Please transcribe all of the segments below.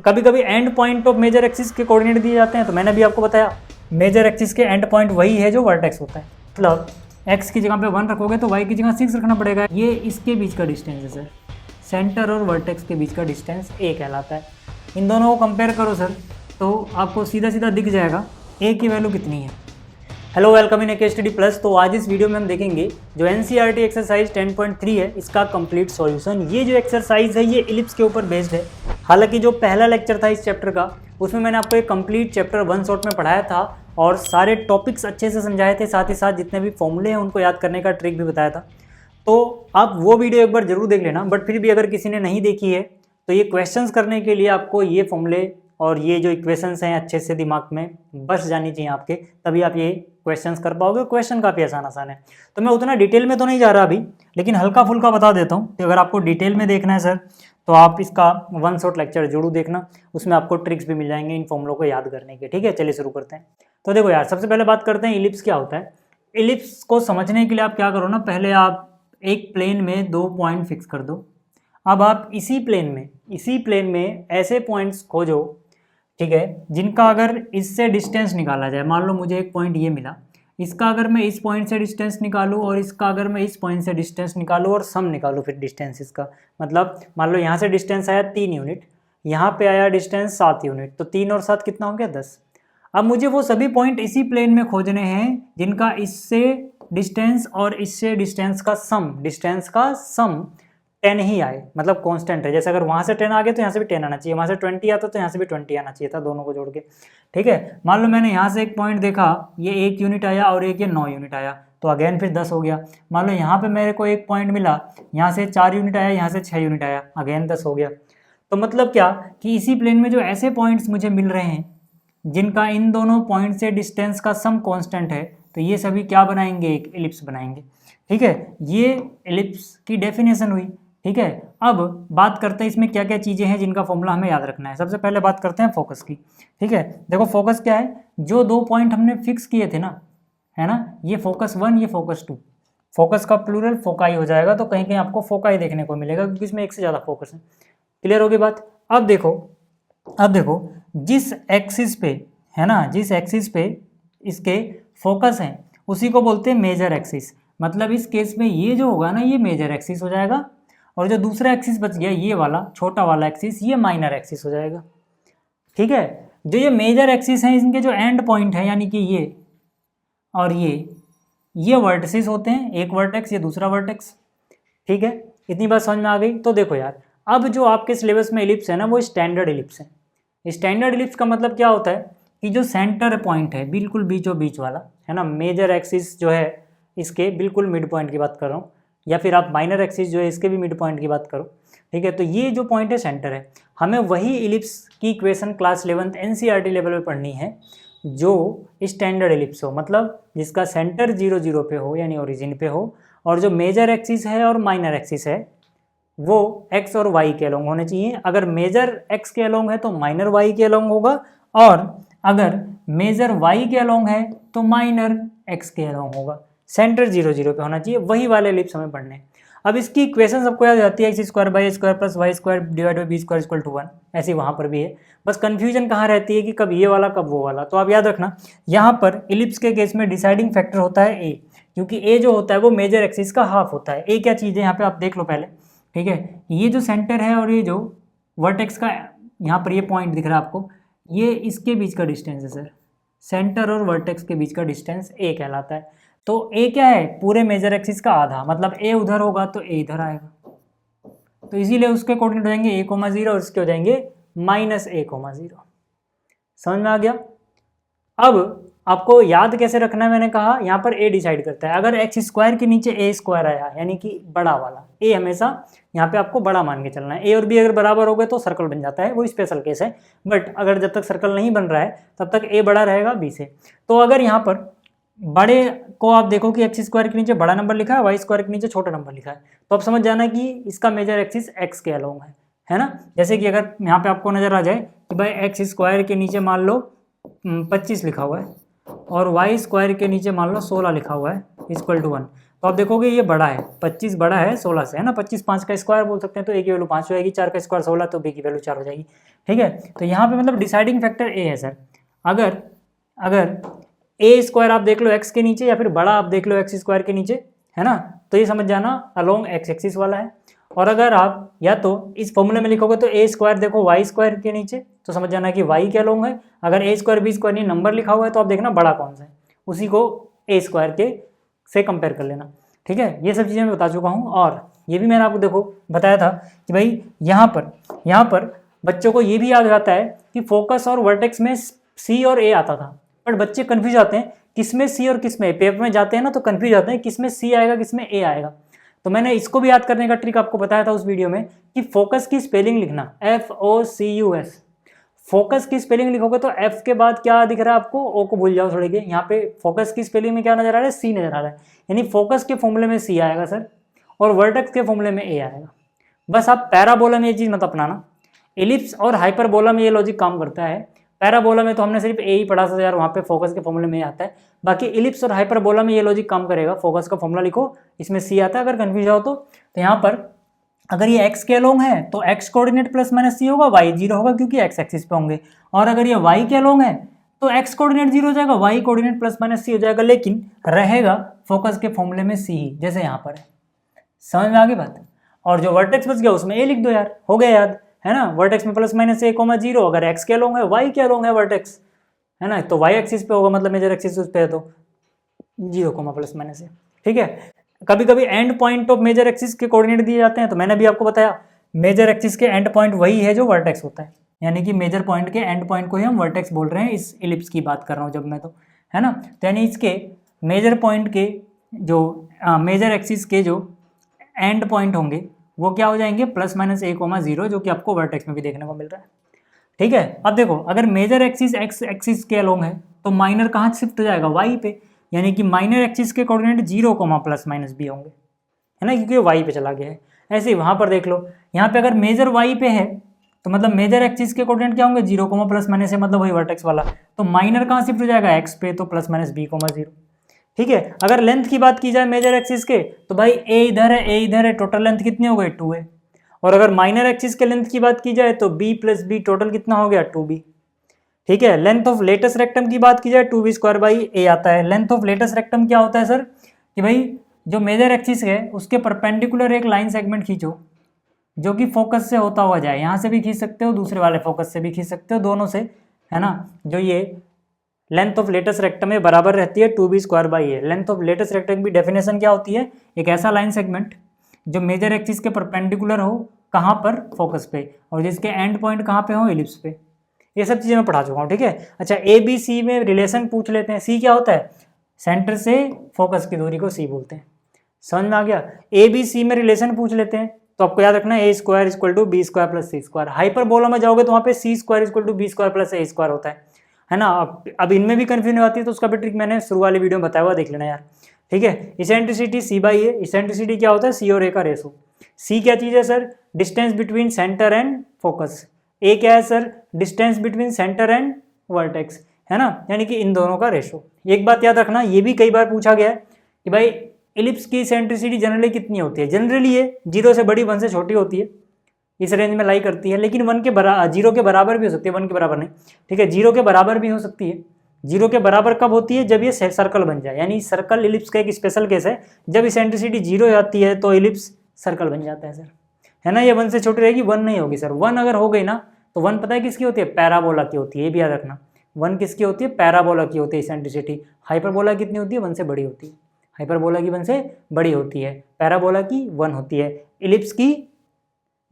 कभी कभी end point of major axis के कोऑर्डिनेट दिए जाते हैं, तो मैंने भी आपको बताया मेजर एक्सिस के एंड पॉइंट वही है जो वर्टेक्स होता है। मतलब x की जगह पे 1 रखोगे तो y की जगह 6 रखना पड़ेगा। ये इसके बीच का डिस्टेंस है सर, सेंटर और वर्टेक्स के बीच का डिस्टेंस a कहलाता है। इन दोनों को कंपेयर करो सर तो आपको सीधा सीधा दिख जाएगा a की वैल्यू कितनी है। हेलो, वेलकम इन के स्टडी प्लस। तो आज इस वीडियो में हम देखेंगे जो NCERT एक्सरसाइज 10.3 है इसका कंप्लीट सॉल्यूशन। ये जो एक्सरसाइज है ये इलिप्स के ऊपर बेस्ड है। हालांकि जो पहला लेक्चर था इस चैप्टर का उसमें मैंने आपको एक कंप्लीट चैप्टर वन शॉट में पढ़ाया था और सारे टॉपिक्स अच्छे से समझाए थे, साथ ही साथ जितने भी फॉर्मूले हैं उनको याद करने का ट्रिक भी बताया था। तो आप वो वीडियो एक बार जरूर देख लेना। बट फिर भी अगर किसी ने नहीं देखी है तो ये क्वेश्चंस करने के लिए आपको ये फॉर्मूले और ये जो इक्वेशंस हैं अच्छे से दिमाग में बस जानी चाहिए आपके, तभी आप ये क्वेश्चंस कर पाओगे। क्वेश्चन काफ़ी आसान है। तो मैं उतना डिटेल में तो नहीं जा रहा अभी, लेकिन हल्का फुल्का बता देता हूँ कि अगर आपको डिटेल में देखना है सर तो आप इसका वन शॉट लेक्चर जरूर देखना, उसमें आपको ट्रिक्स भी मिल जाएंगे इन फॉर्मूलों को याद करने के। ठीक है, चलिए शुरू करते हैं। तो देखो यार, सबसे पहले बात करते हैं इलिप्स क्या होता है। इलिप्स को समझने के लिए आप क्या करो ना, पहले आप एक प्लेन में 2 पॉइंट फिक्स कर दो। अब आप इसी प्लेन में ऐसे पॉइंट्स खोजो, ठीक है, जिनका अगर इससे डिस्टेंस निकाला जाए। मान लो मुझे एक पॉइंट ये मिला, इसका अगर मैं इस पॉइंट से डिस्टेंस निकालूं और इसका अगर मैं इस पॉइंट से डिस्टेंस निकालूं और सम निकालूं फिर डिस्टेंस इसका, मतलब मान लो यहाँ से डिस्टेंस आया 3 यूनिट, यहाँ पे आया डिस्टेंस 7 यूनिट, तो 3 और 7 कितना हो गया 10। अब मुझे वो सभी पॉइंट इसी प्लेन में खोजने हैं जिनका इससे डिस्टेंस और इससे डिस्टेंस का सम 10 ही आए, मतलब कांस्टेंट है। जैसे अगर वहाँ से 10 आ गए तो यहाँ से भी 10 आना चाहिए, वहाँ से 20 आता तो यहाँ से भी 20 आना चाहिए था, दोनों को जोड़ के। ठीक है, मान लो मैंने यहाँ से एक पॉइंट देखा, ये 1 यूनिट आया और एक ये 9 यूनिट आया, तो अगेन फिर 10 हो गया। मान लो यहाँ पे मेरे को एक पॉइंट मिला, यहाँ से 4 यूनिट आया, यहाँ से 6 यूनिट आया, अगेन 10 हो गया। तो मतलब क्या कि इसी प्लेन में जो ऐसे पॉइंट्स मुझे मिल रहे हैं जिनका इन दोनों पॉइंट से डिस्टेंस का सम कॉन्स्टेंट है, तो ये सभी क्या बनाएंगे, एक एलिप्स बनाएंगे। ठीक है, ये एलिप्स की डेफिनेशन हुई। ठीक है, अब बात करते हैं इसमें क्या क्या चीज़ें हैं जिनका फॉर्मूला हमें याद रखना है। सबसे पहले बात करते हैं फोकस की। ठीक है, देखो फोकस क्या है, जो 2 पॉइंट हमने फिक्स किए थे ना, है ना, ये फोकस 1, ये फोकस 2। फोकस का प्लूरल फोकाई हो जाएगा, तो कहीं कहीं आपको फोकाई देखने को मिलेगा क्योंकि इसमें एक से ज़्यादा फोकस है। क्लियर होगी बात। अब देखो जिस एक्सिस पे, है ना, जिस एक्सिस पे इसके फोकस हैं उसी को बोलते हैं मेजर एक्सिस। मतलब इस केस में ये जो होगा ना, ये मेजर एक्सिस हो जाएगा, और जो दूसरा एक्सिस बच गया ये वाला छोटा वाला एक्सिस, ये माइनर एक्सिस हो जाएगा। ठीक है, जो ये मेजर एक्सिस हैं इनके जो एंड पॉइंट है, यानी कि ये और ये वर्टिसेस होते हैं, एक वर्टेक्स ये दूसरा वर्टेक्स। ठीक है, इतनी बात समझ में आ गई। तो देखो यार, अब जो आपके सिलेबस में एलिप्स है ना वो स्टैंडर्ड एलिप्स है। स्टैंडर्ड एलिप्स का मतलब क्या होता है कि जो सेंटर पॉइंट है बिल्कुल बीचों बीच वाला, है ना, मेजर एक्सिस जो है इसके बिल्कुल मिड पॉइंट की बात कर रहा हूँ, या फिर आप माइनर एक्सिस जो है इसके भी मिड पॉइंट की बात करो। ठीक है, तो ये जो पॉइंट है सेंटर है। हमें वही इलिप्स की equation class 11th NCERT level पे पढ़नी है जो स्टैंडर्ड एलिप्स हो, मतलब जिसका सेंटर 0 0 पे हो यानी ओरिजिन पे हो, और जो मेजर एक्सिस है और माइनर एक्सिस है वो x और y के अलोंग होने चाहिए। अगर मेजर x के अलोंग है तो माइनर y के अलोंग होगा, और अगर मेजर y के अलोंग है तो माइनर x के अलोंग होगा। सेंटर 0 0 पे होना चाहिए, वही वाले एलिप्स हमें पढ़ने हैं। अब इसकी इक्वेशन सबको याद जाती है, x² by a² plus y² divide by b² equal to 1। ऐसी वहाँ पर भी है, बस कन्फ्यूजन कहाँ रहती है कि कब ये वाला कब वो वाला। तो आप याद रखना, यहाँ पर इलिप्स के केस में डिसाइडिंग फैक्टर होता है a, क्योंकि a जो होता है वो मेजर एक्सिस का हाफ होता है। a क्या चीज़ है यहाँ पे आप देख लो पहले। ठीक है, ये जो सेंटर है और ये जो वर्टेक्स का यहाँ पर ये पॉइंट दिख रहा है आपको, ये इसके बीच का डिस्टेंस है सर। सेंटर और वर्टेक्स के बीच का डिस्टेंस a कहलाता है। तो a क्या है, पूरे मेजर एक्सिस का आधा, मतलब a उधर होगा तो a इधर आएगा, तो इसीलिए उसके कोऑर्डिनेट हो जाएंगे a,0 और इसके हो जाएंगे -a,0। समझ में आ गया। अब आपको याद कैसे रखना है, मैंने कहा यहाँ पर a डिसाइड करता है। अगर x² के नीचे a² आया यानी कि बड़ा वाला a, हमेशा यहाँ पे आपको बड़ा मान के चलना है। a और b अगर बराबर हो गए तो सर्कल बन जाता है, वो स्पेशल केस है। बट अगर जब तक सर्कल नहीं बन रहा है तब तक a बड़ा रहेगा b से। तो अगर यहाँ पर बड़े को आप देखो कि x² के नीचे बड़ा नंबर लिखा है, y² के नीचे छोटा नंबर लिखा है, तो आप समझ जाना कि इसका मेजर एक्सिस x के अलोंग है ना। जैसे कि अगर यहाँ पे आपको नजर आ जाए कि भाई x² के नीचे मान लो 25 लिखा हुआ है और y² के नीचे मान लो 16 लिखा हुआ है इक्वल टू 1, तो आप देखोगे ये बड़ा है, 25 बड़ा है 16 से, है ना। 25 5 का स्क्वायर बोल सकते हैं, तो ए की वैल्यू 5 हो जाएगी, 4 का स्क्वायर 16, तो बी की वैल्यू 4 हो जाएगी। ठीक है, तो यहाँ पे मतलब डिसाइडिंग फैक्टर ए है सर। अगर ए स्क्वायर आप देख लो एक्स के नीचे, या फिर बड़ा आप देख लो एक्स स्क्वायर के नीचे, है ना, तो ये समझ जाना अलोंग एक्स एक्सिस वाला है। और अगर आप या तो इस फॉर्मूले में लिखोगे तो ए स्क्वायर देखो वाई स्क्वायर के नीचे, तो समझ जाना कि वाई के अलोंग है। अगर ए स्क्वायर बी स्क्वायर नहीं नंबर लिखा हुआ है तो आप देखना बड़ा कौन सा है, उसी को ए स्क्वायर के से कंपेयर कर लेना। ठीक है, ये सब चीज़ें मैं बता चुका हूँ। और ये भी मैंने आपको देखो बताया था कि भाई यहाँ पर बच्चों को ये भी याद रहता है कि फोकस और वर्टेक्स में सी और ए आता था, बट बच्चे कन्फ्यूज आते हैं किस में सी और किस में ए। पेपर में जाते हैं ना तो कन्फ्यूज आते हैं किस में सी आएगा किस में ए आएगा। तो मैंने इसको भी याद करने का ट्रिक आपको बताया था उस वीडियो में कि फोकस की स्पेलिंग लिखना FOCUS। फोकस की स्पेलिंग लिखोगे तो एफ के बाद क्या दिख रहा है आपको, ओ को भूल जाओ थोड़े के। यहाँ पे फोकस की स्पेलिंग में क्या नजर आ रहा है, सी नजर आ रहा है, यानी फोकस के फॉर्मूले में सी आएगा सर, और वर्टेक्स के फॉर्मूले में ए आएगा। बस आप पैराबोला में ये चीज़ मत अपनाना, एलिप्स और हाइपरबोला में ये लॉजिक काम करता है। पैराबोला में तो हमने सिर्फ ए ही पढ़ा था यार, वहाँ पे फोकस के फॉर्मूले में आता है। बाकी एलिप्स और हाइपरबोला में ये लॉजिक काम करेगा, फोकस का फॉर्मूला लिखो इसमें सी आता है, अगर कन्फ्यूज हो तो यहाँ पर अगर ये x के अलोंग है तो x कोऑर्डिनेट प्लस माइनस सी होगा, y 0 होगा क्योंकि x एक्सिस पे होंगे। और अगर ये y के अलोंग है तो x कोऑर्डिनेट 0 हो जाएगा, y कोऑर्डिनेट प्लस माइनस सी हो जाएगा, लेकिन रहेगा फोकस के फॉर्मूले में सी ही, जैसे यहाँ पर है। समझ में आ गई बात। और जो वर्टेक्स बच गया उसमें a लिख दो यार, हो गया याद, है ना। वर्टेक्स में प्लस माइनस a, 0, अगर x के अलोंग है y के अलोंग है वर्टेक्स, है ना, तो y एक्सिस पे होगा, मतलब मेजर एक्सिस उस पे है तो 0, प्लस माइनस है। ठीक है, कभी कभी end point of major axis के कोऑर्डिनेट दिए जाते हैं, तो मैंने भी आपको बताया मेजर एक्सिस के एंड पॉइंट वही है जो वर्टेक्स होता है, यानी कि मेजर पॉइंट के एंड पॉइंट को ही हम वर्टेक्स बोल रहे हैं। इस इलिप्स की बात कर रहा हूँ जब मैं, तो है ना, तो यानी इसके मेजर पॉइंट के जो मेजर एक्सिस के जो एंड पॉइंट होंगे वो क्या हो जाएंगे, प्लस माइनस a, 0, जो कि आपको वर्टेक्स में भी देखने को मिल रहा है। ठीक है, अब देखो अगर मेजर एक्सिस एक्स एक्सिस के अलोंग है तो माइनर कहाँ शिफ्ट हो जाएगा, y पे, यानी कि माइनर एक्सिस के कोऑर्डिनेट 0, प्लस माइनस b होंगे, है ना, क्योंकि y पे चला गया है। ऐसे ही वहाँ पर देख लो, यहाँ पे अगर मेजर y पे है तो मतलब मेजर एक्सिस के कोऑर्डिनेट क्या होंगे, 0, प्लस माइनस है, मतलब वही वर्टेक्स वाला। तो माइनर कहाँ शिफ्ट हो जाएगा, x पे, तो प्लस माइनस b, 0। ठीक है, अगर लेंथ की बात की जाए मेजर एक्सिस के तो भाई a इधर है, a इधर है, टोटल लेंथ कितनी हो गई, 2 है। और अगर माइनर एक्सिस के लेंथ की बात की जाए तो b प्लस b टोटल कितना हो गया, 2b। ठीक है, लेंथ ऑफ लेटेस्ट रेक्टम की बात की जाए 2b स्क्वायर बाई a आता है। लेंथ ऑफ लेटेस्ट रेक्टम क्या होता है सर, कि भाई जो मेजर एक्सिस है उसके परपेंडिकुलर एक लाइन सेगमेंट खींचो जो कि फोकस से होता हुआ जाए, यहाँ से भी खींच सकते हो, दूसरे वाले फोकस से भी खींच सकते हो, दोनों से, है ना। जो ये लेंथ ऑफ लेटेस्ट रेक्टम में बराबर रहती है 2b square by a। Length of latus rectum की डेफिनेशन क्या होती है, एक ऐसा लाइन सेगमेंट जो मेजर एक्सिस के परपेंडिकुलर हो, कहाँ पर, फोकस पे, और जिसके एंड पॉइंट कहाँ पे हो, एलिप्स पे। ये सब चीज़ें मैं पढ़ा चुका हूँ। ठीक है, अच्छा ABC में रिलेशन पूछ लेते हैं। C क्या होता है, सेंटर से फोकस की दूरी को C बोलते हैं। समझ में आ गया। ABC में रिलेशन पूछ लेते हैं तो आपको याद रखना है a square equal to b square plus c square. Hyperbola में जाओगे तो वहाँ पे c square equal to b square plus a square होता है ना। अब इनमें भी कन्फ्यूजन आती है तो उसका भी ट्रिक मैंने शुरू वाली वीडियो में बताया हुआ, देख लेना यार। ठीक है, eccentricity c by a। Eccentricity क्या होता है, c और a का रेशो। c क्या चीज़ है sir, distance between centre and focus. a क्या है sir, distance between centre and vertex, है ना, यानी कि इन दोनों का रेशो। एक बात याद रखना, ये भी कई बार पूछा गया है कि भाई इलिप्स की इसेंट्रिसिटी जनरली कितनी होती है। जनरली ये 0 से बड़ी 1 से छोटी होती है, इस रेंज में लाई करती है, लेकिन 0 के बराबर भी हो सकती है, 1 के बराबर नहीं। ठीक है, 0 के बराबर भी हो सकती है। 0 के बराबर कब होती है, जब ये सर्कल बन जाए, यानी सर्कल इलिप्स का एक स्पेशल केस है। जब इसेंट्रिसिटी 0 हो जाती है तो इलिप्स सर्कल बन जाता है सर, है ना। ये 1 से छोटी रहेगी, 1 नहीं होगी सर। 1 अगर हो गई ना तो 1 पता है किसकी होती है, पैराबोला की होती है। ये भी याद रखना, 1 किसकी होती है, पैराबोला की होती है इसेंट्रिसिटी। हाइपरबोला कितनी होती है, 1 से बड़ी होती है। हाइपरबोला की 1 से बड़ी होती है, पैराबोला की 1 होती है। इलिप्स की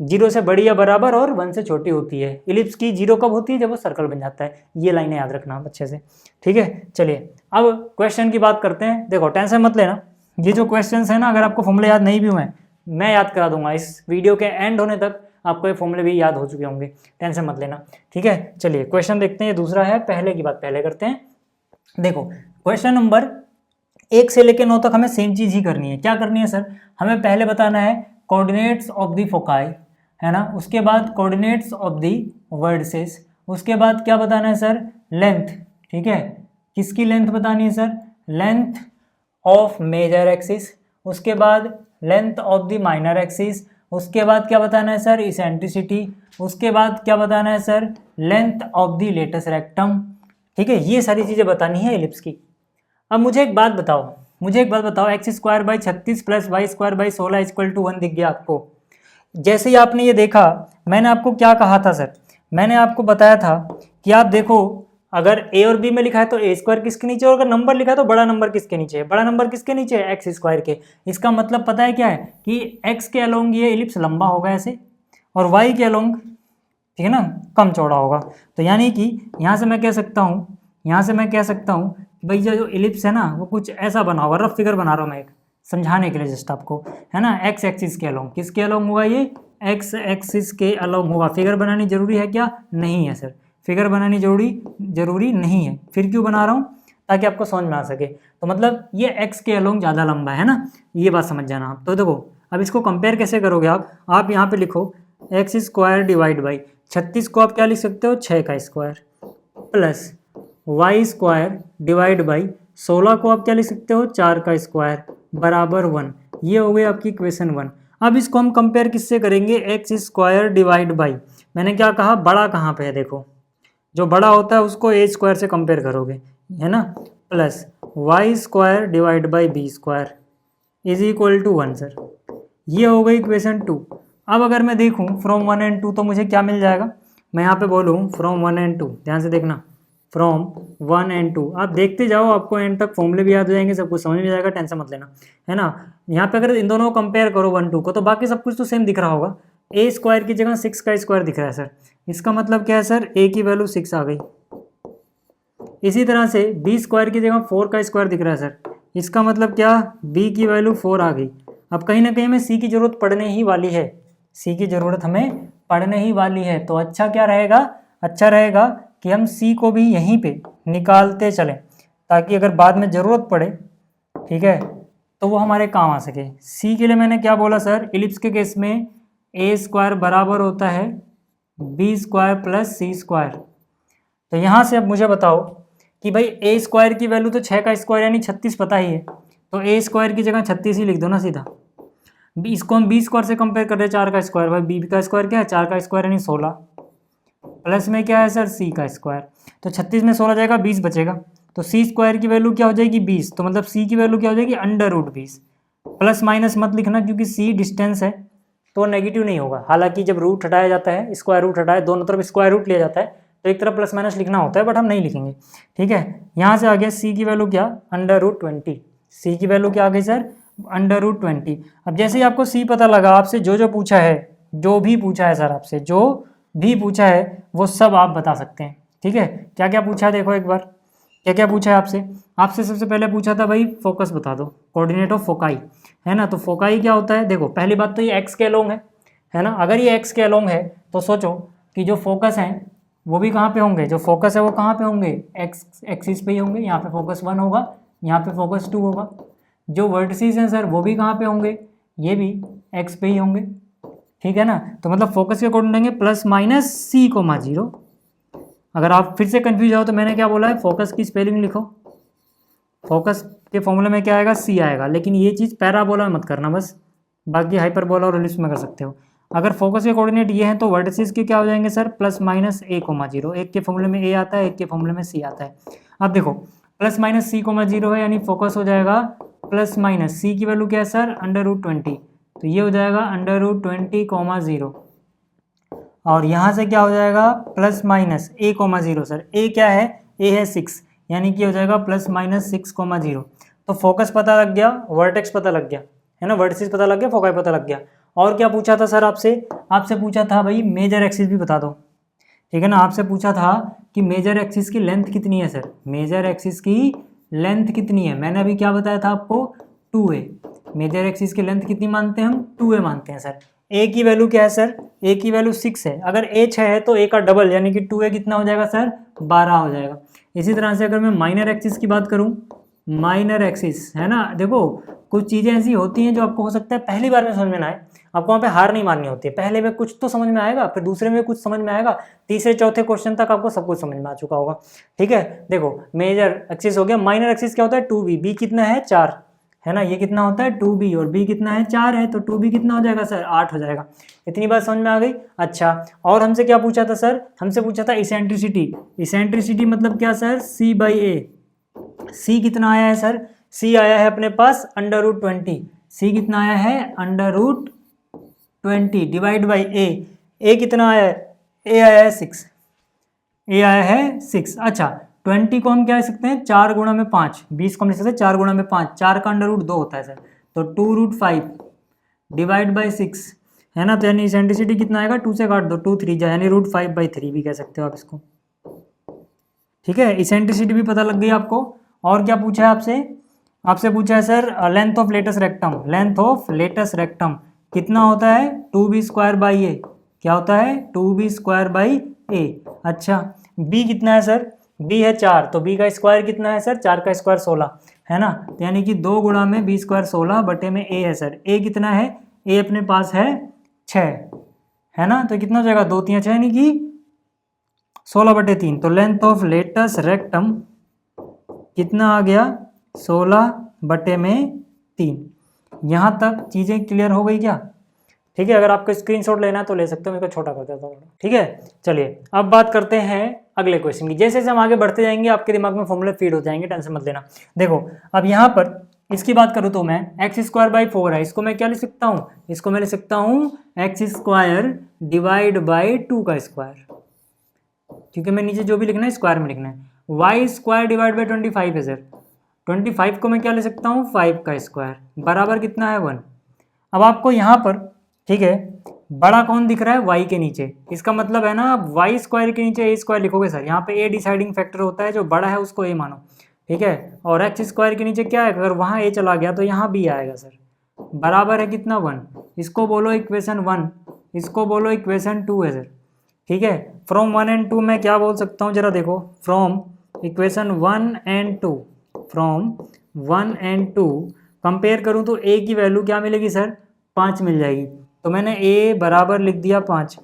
0 से बड़ी या बराबर और 1 से छोटी होती है। इलिप्स की 0 कब होती है, जब वो सर्कल बन जाता है। ये लाइनें याद रखना अच्छे से। ठीक है, चलिए अब क्वेश्चन की बात करते हैं। देखो टेंशन मत लेना, ये जो क्वेश्चन है ना, अगर आपको फॉर्मूले याद नहीं भी हुए मैं याद करा दूंगा। इस वीडियो के एंड होने तक आपको ये फॉर्मूले भी याद हो चुके होंगे, टेंशन मत लेना। ठीक है, चलिए क्वेश्चन देखते हैं। दूसरा है, पहले की बात पहले करते हैं। देखो क्वेश्चन नंबर 1 से लेकर 9 तक हमें सेम चीज़ ही करनी है। क्या करनी है सर, हमें पहले बताना है कोऑर्डिनेट्स ऑफ द फोकाई, है ना। उसके बाद कोऑर्डिनेट्स ऑफ द वर्टिसेस। उसके बाद क्या बताना है सर, लेंथ। ठीक है, किसकी लेंथ बतानी है sir, length of major axis. उसके बाद length of the minor axis, उसके बाद क्या बताना है सर, इसेंट्रिसिटी, उसके बाद क्या बताना है sir, length of the latus rectum. ठीक है, ये सारी चीज़ें बतानी है एलिप्स की। अब मुझे एक बात बताओ, x square by 36 plus Y square by 16 equal to 1 दिख गया आपको। जैसे ही आपने ये देखा, मैंने आपको क्या कहा था सर, मैंने आपको बताया था कि आप देखो, अगर ए और बी में लिखा है तो ए स्क्वायर किसके नीचे, और अगर नंबर लिखा है तो बड़ा नंबर किसके नीचे है, बड़ा नंबर किसके नीचे है, एक्स स्क्वायर के। इसका मतलब पता है क्या है कि एक्स के अलोंग ये एलिप्स लंबा होगा ऐसे, और वाई के अलोंग, ठीक है ना, कम चौड़ा होगा। तो यानी कि यहाँ से मैं कह सकता हूँ भाई जो एलिप्स है ना वो कुछ ऐसा बना होगा, रफ फिगर बना रहा हूँ मैं एक समझाने के लिए जस्ट आपको, है ना। एक्स एक्सिस के अलोंग, किसके अलोंग होगा ये, एक्स एक्सिस के अलोंग होगा। फिगर बनानी जरूरी है क्या, नहीं है सर, फिगर बनानी जरूरी नहीं है। फिर क्यों बना रहा हूँ, ताकि आपको समझ में आ सके। तो मतलब ये एक्स के अलोंग ज़्यादा लंबा है ना, ये बात समझ जाना आप। तो देखो अब इसको कंपेयर कैसे करोगे आप यहाँ पे लिखो एक्स स्क्वायर डिवाइड बाई 36 को आप क्या लिख सकते हो, 6 का square, plus Y square divide by 16 को आप क्या लिख सकते हो, 4 का स्क्वायर बराबर 1। ये हो गई आपकी इक्वेशन 1। अब इसको हम कंपेयर किससे करेंगे, एक्स स्क्वायर डिवाइड बाई, मैंने क्या कहा, बड़ा कहाँ पे है, देखो जो बड़ा होता है उसको ए स्क्वायर से कंपेयर करोगे, है ना, plus Y square divide by B square is equal to 1 sir. ये हो गई इक्वेशन 2। अब अगर मैं देखूँ फ्रॉम 1 एंड 2 तो मुझे क्या मिल जाएगा, मैं यहाँ पे बोलूँ फ्रॉम 1 एंड 2, ध्यान से देखना, फ्रॉम 1 एंड 2 आप देखते जाओ, आपको एंड तक फॉर्मूले भी याद हो जाएंगे, सब कुछ समझ में जाएगा, टेंशन मत लेना, है ना। यहाँ पे अगर इन दोनों को कंपेयर करो 1 2 को, तो बाकी सब कुछ तो सेम दिख रहा होगा। ए स्क्वायर की जगह 6 का स्क्वायर दिख रहा है सर, इसका मतलब क्या है सर, ए की वैल्यू 6 आ गई। इसी तरह से बी स्क्वायर की जगह 4 का स्क्वायर दिख रहा है सर, इसका मतलब क्या, बी की वैल्यू 4 आ गई। अब कहीं ना कहीं हमें सी की जरूरत पड़ने ही वाली है, सी की जरूरत हमें पड़ने ही वाली है। तो अच्छा क्या रहेगा, अच्छा रहेगा कि हम सी को भी यहीं पे निकालते चलें, ताकि अगर बाद में ज़रूरत पड़े, ठीक है, तो वो हमारे काम आ सके। सी के लिए मैंने क्या बोला सर, एलिप्स के केस में ए स्क्वायर बराबर होता है B square plus C square. तो यहाँ से अब मुझे बताओ कि भाई ए स्क्वायर की वैल्यू तो 6 का स्क्वायर यानी 36 पता ही है, तो ए स्क्वायर की जगह 36 ही लिख दो ना सीधा। इसको हम बी स्क्वायर से कंपेयर कर रहे हैं, 4 का स्क्वायर, भाई बी का स्क्वायर क्या है, 4 का स्क्वायर यानी 16, प्लस में क्या है सर, सी का स्क्वायर। तो 36 में 16 जाएगा, 20 बचेगा, तो सी स्क्वायर की वैल्यू क्या हो जाएगी, 20। तो मतलब सी की वैल्यू क्या हो जाएगी, अंडर रूट 20। प्लस माइनस मत लिखना क्योंकि सी डिस्टेंस है तो नेगेटिव नहीं होगा। हालांकि जब रूट हटाया जाता है, स्क्वायर रूट हटाया, दोनों तरफ स्क्वायर रूट लिया जाता है, तो एक तरफ प्लस माइनस लिखना होता है, बट हम नहीं लिखेंगे, ठीक है। यहाँ से आ गया सी की वैल्यू क्या, अंडर रूट 20। सी की वैल्यू क्या आ गई सर, अंडर रूट 20। अब जैसे ही आपको सी पता लगा, आपसे जो पूछा है, जो भी पूछा है सर, आपसे जो भी पूछा है वो सब आप बता सकते हैं, ठीक है। क्या क्या पूछा है देखो एक बार, क्या क्या पूछा है आपसे सबसे पहले पूछा था भाई फोकस बता दो, कोऑर्डिनेट ऑफ फोकाई, है ना। तो फोकाई क्या होता है, देखो पहली बात तो ये एक्स के अलोंग है ना। अगर ये एक्स के अलोंग है तो सोचो कि जो फोकस है वो भी कहाँ पे होंगे, जो फोकस है वो कहाँ पे होंगे, एक्स एक्सिस पे ही होंगे। यहाँ पे फोकस 1 होगा, यहाँ पे फोकस 2 होगा। जो वर्टिसेस हैं सर वो भी कहाँ पे होंगे, ये भी एक्स पे ही होंगे, ठीक है ना। तो मतलब फोकस के अकॉर्डिंग देंगे प्लस माइनस सी कोमा 0। अगर आप फिर से कंफ्यूज हो तो मैंने क्या बोला है, फोकस की स्पेलिंग लिखो, फोकस के फॉर्मूले में क्या आएगा, सी आएगा। लेकिन ये चीज़ पैराबोला में मत करना बस, बाकी हाइपरबोला और एलिप्स में कर सकते हो। अगर फोकस के कोऑर्डिनेट ये हैं तो वर्टिसेस के क्या हो जाएंगे सर, प्लस माइनस ए कोमा 0। एक के फॉर्मूले में ए आता है, एक के फॉर्मूले में सी आता है। अब देखो प्लस माइनस सी कोमा 0 है, यानी फोकस हो जाएगा प्लस माइनस, सी की वैल्यू क्या है सर, अंडर रूट 20, तो ये हो जाएगा अंडर रूट 20 कोमा 0। और यहाँ से क्या हो जाएगा, प्लस माइनस ए कोमा 0 सर, ए क्या है, ए है 6, यानी कि हो जाएगा प्लस माइनस 6 कोमा 0। तो फोकस पता लग गया, वर्टेक्स पता लग गया, है ना, वर्टिसेस पता लग गया, फोकाई पता लग गया। और क्या पूछा था सर आपसे पूछा था भाई मेजर एक्सिस भी बता दो, ठीक है ना। आपसे पूछा था कि मेजर एक्सिस की लेंथ कितनी है सर, मेजर एक्सिस की लेंथ कितनी है। मैंने अभी क्या बताया था आपको, 2a। मेजर एक्सिस की लेंथ कितनी मानते हैं हम, 2a मानते हैं सर। a की वैल्यू क्या है सर, a की वैल्यू 6 है। अगर a 6 है तो a का डबल यानी कि 2a कितना हो जाएगा सर, 12 हो जाएगा। इसी तरह से अगर मैं माइनर एक्सिस की बात करूं, माइनर एक्सिस है ना, देखो कुछ चीज़ें ऐसी होती हैं जो आपको हो सकता है पहली बार में समझ में ना आए, आपको वहाँ पे हार नहीं माननी होती है। पहले में कुछ तो समझ में आएगा, फिर दूसरे में कुछ समझ में आएगा, तीसरे चौथे क्वेश्चन तक आपको सब कुछ समझ में आ चुका होगा, ठीक है। देखो मेजर एक्सिस हो गया, माइनर एक्सिस क्या होता है 2b, b कितना है 4, है ना। ये कितना होता है 2b और b कितना है 4 है, तो 2b कितना हो जाएगा सर 8 हो जाएगा। इतनी बात समझ में आ गई। अच्छा, और हमसे क्या पूछा था सर, हमसे पूछा था इसेंट्रिसिटी। इसेंट्रिसिटी मतलब क्या सर, c/a। c कितना आया है सर, c आया है अपने पास √20। c कितना आया है √20 डिवाइड बाई a कितना आया है, a आया है 6, a आया है 6। अच्छा, 20 को हम क्या लिख सकते हैं 4 गुणा में 5, 20 को हम लिख सकते हैं 4 गुणा में 5, 4 का √2 होता है सर, तो 2√5 डिवाइड बाई 6, है ना। तो यानी इसेंट्रिसिटी कितना आएगा, 2 से काट दो, 2 3 जा, यानी √5/3 भी कह सकते हो आप इसको। ठीक है, इसेंट्रिसिटी भी पता लग गई आपको। और क्या पूछा है आपसे, आपसे पूछा है sir length of latus rectum. Length of latus rectum कितना होता है 2b²/a। क्या होता है 2b²/a। अच्छा, b कितना है सर, b है 4, तो b का स्क्वायर कितना है सर, 4 का स्क्वायर 16, है ना। तो यानी कि 2 गुणा में b² 16 बटे में a है सर। a कितना है, a अपने पास है 6, है ना। तो कितना हो जाएगा 2 3 6, यानी कि 16/3। तो लेंथ ऑफ लेटस रेक्टम कितना आ गया 16/3। यहाँ तक चीज़ें क्लियर हो गई क्या। ठीक है, अगर आपको स्क्रीनशॉट लेना है तो ले सकते हो, मेरे को छोटा कर देता हूँ। ठीक है, चलिए अब बात करते हैं अगले क्वेश्चन की। जैसे जैसे हम आगे बढ़ते जाएंगे आपके दिमाग में फॉर्मूले फीड हो जाएंगे, टेंशन मत लेना। देखो अब यहाँ पर इसकी बात करूँ तो मैं x²/4 है, इसको मैं क्या लिख सकता हूँ, इसको मैं लिख सकता हूँ x² डिवाइड बाई 2 का स्क्वायर, क्योंकि मैं नीचे जो भी लिखना है स्क्वायर में लिखना है। y² डिवाइड बाई 25 है सर, 25 को मैं क्या ले सकता हूँ 5 का स्क्वायर, बराबर कितना है 1। अब आपको यहाँ पर ठीक है बड़ा कौन दिख रहा है, y के नीचे, इसका मतलब है ना आप y² के नीचे a² लिखोगे सर। यहाँ पे a डिसाइडिंग फैक्टर होता है, जो बड़ा है उसको a मानो, ठीक है। और x² के नीचे क्या है, अगर वहाँ a चला गया तो यहाँ b आएगा सर, बराबर है कितना 1। इसको बोलो इक्वेशन 1, इसको बोलो इक्वेशन 2 है सर। ठीक है, फ्रॉम 1 and 2 मैं क्या बोल सकता हूँ जरा देखो, from equation 1 and 2, from 1 and 2 compare करूँ तो a की वैल्यू क्या मिलेगी सर 5 मिल जाएगी, तो मैंने a बराबर लिख दिया 5।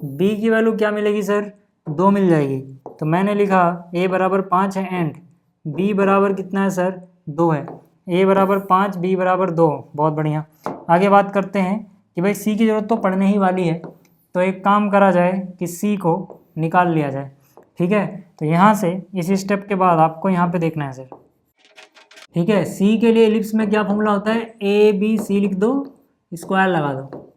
b की वैल्यू क्या मिलेगी सर 2 मिल जाएगी, तो मैंने लिखा a बराबर 5 है एंड b बराबर कितना है सर 2 है। a बराबर 5 b बराबर 2, बहुत बढ़िया। आगे बात करते हैं कि भाई c की ज़रूरत तो पड़ने ही वाली है, तो एक काम करा जाए कि c को निकाल लिया जाए। ठीक है, तो यहाँ से इस स्टेप के बाद आपको यहाँ पे देखना है सर। ठीक है, c के लिए एलिप्स में क्या फॉर्मूला होता है, a b c लिख दो, स्क्वायर लगा दो।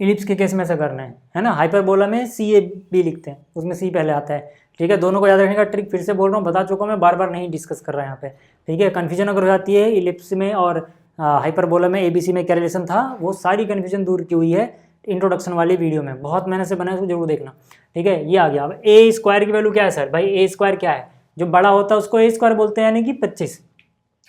एलिप्स के केस में ऐसा करना है ना। हाइपरबोला में सी ए बी लिखते हैं, उसमें सी पहले आता है। ठीक है, दोनों को याद रखने का ट्रिक फिर से बोल रहा हूँ, बता चुका हूँ मैं, बार बार नहीं डिस्कस कर रहा यहाँ पे। ठीक है, कन्फ्यूजन अगर हो जाती है एलिप्स में और हाइपरबोला में ABC में क्या रिलेशन था, वो सारी कन्फ्यूजन दूर की हुई है इंट्रोडक्शन वाली वीडियो में, बहुत मेहनत से बना है, उसको जरूर देखना। ठीक है, ये आ गया। अब a² की वैल्यू क्या है सर, भाई a² क्या है, जो बड़ा होता है उसको a² बोलते हैं, यानी कि 25,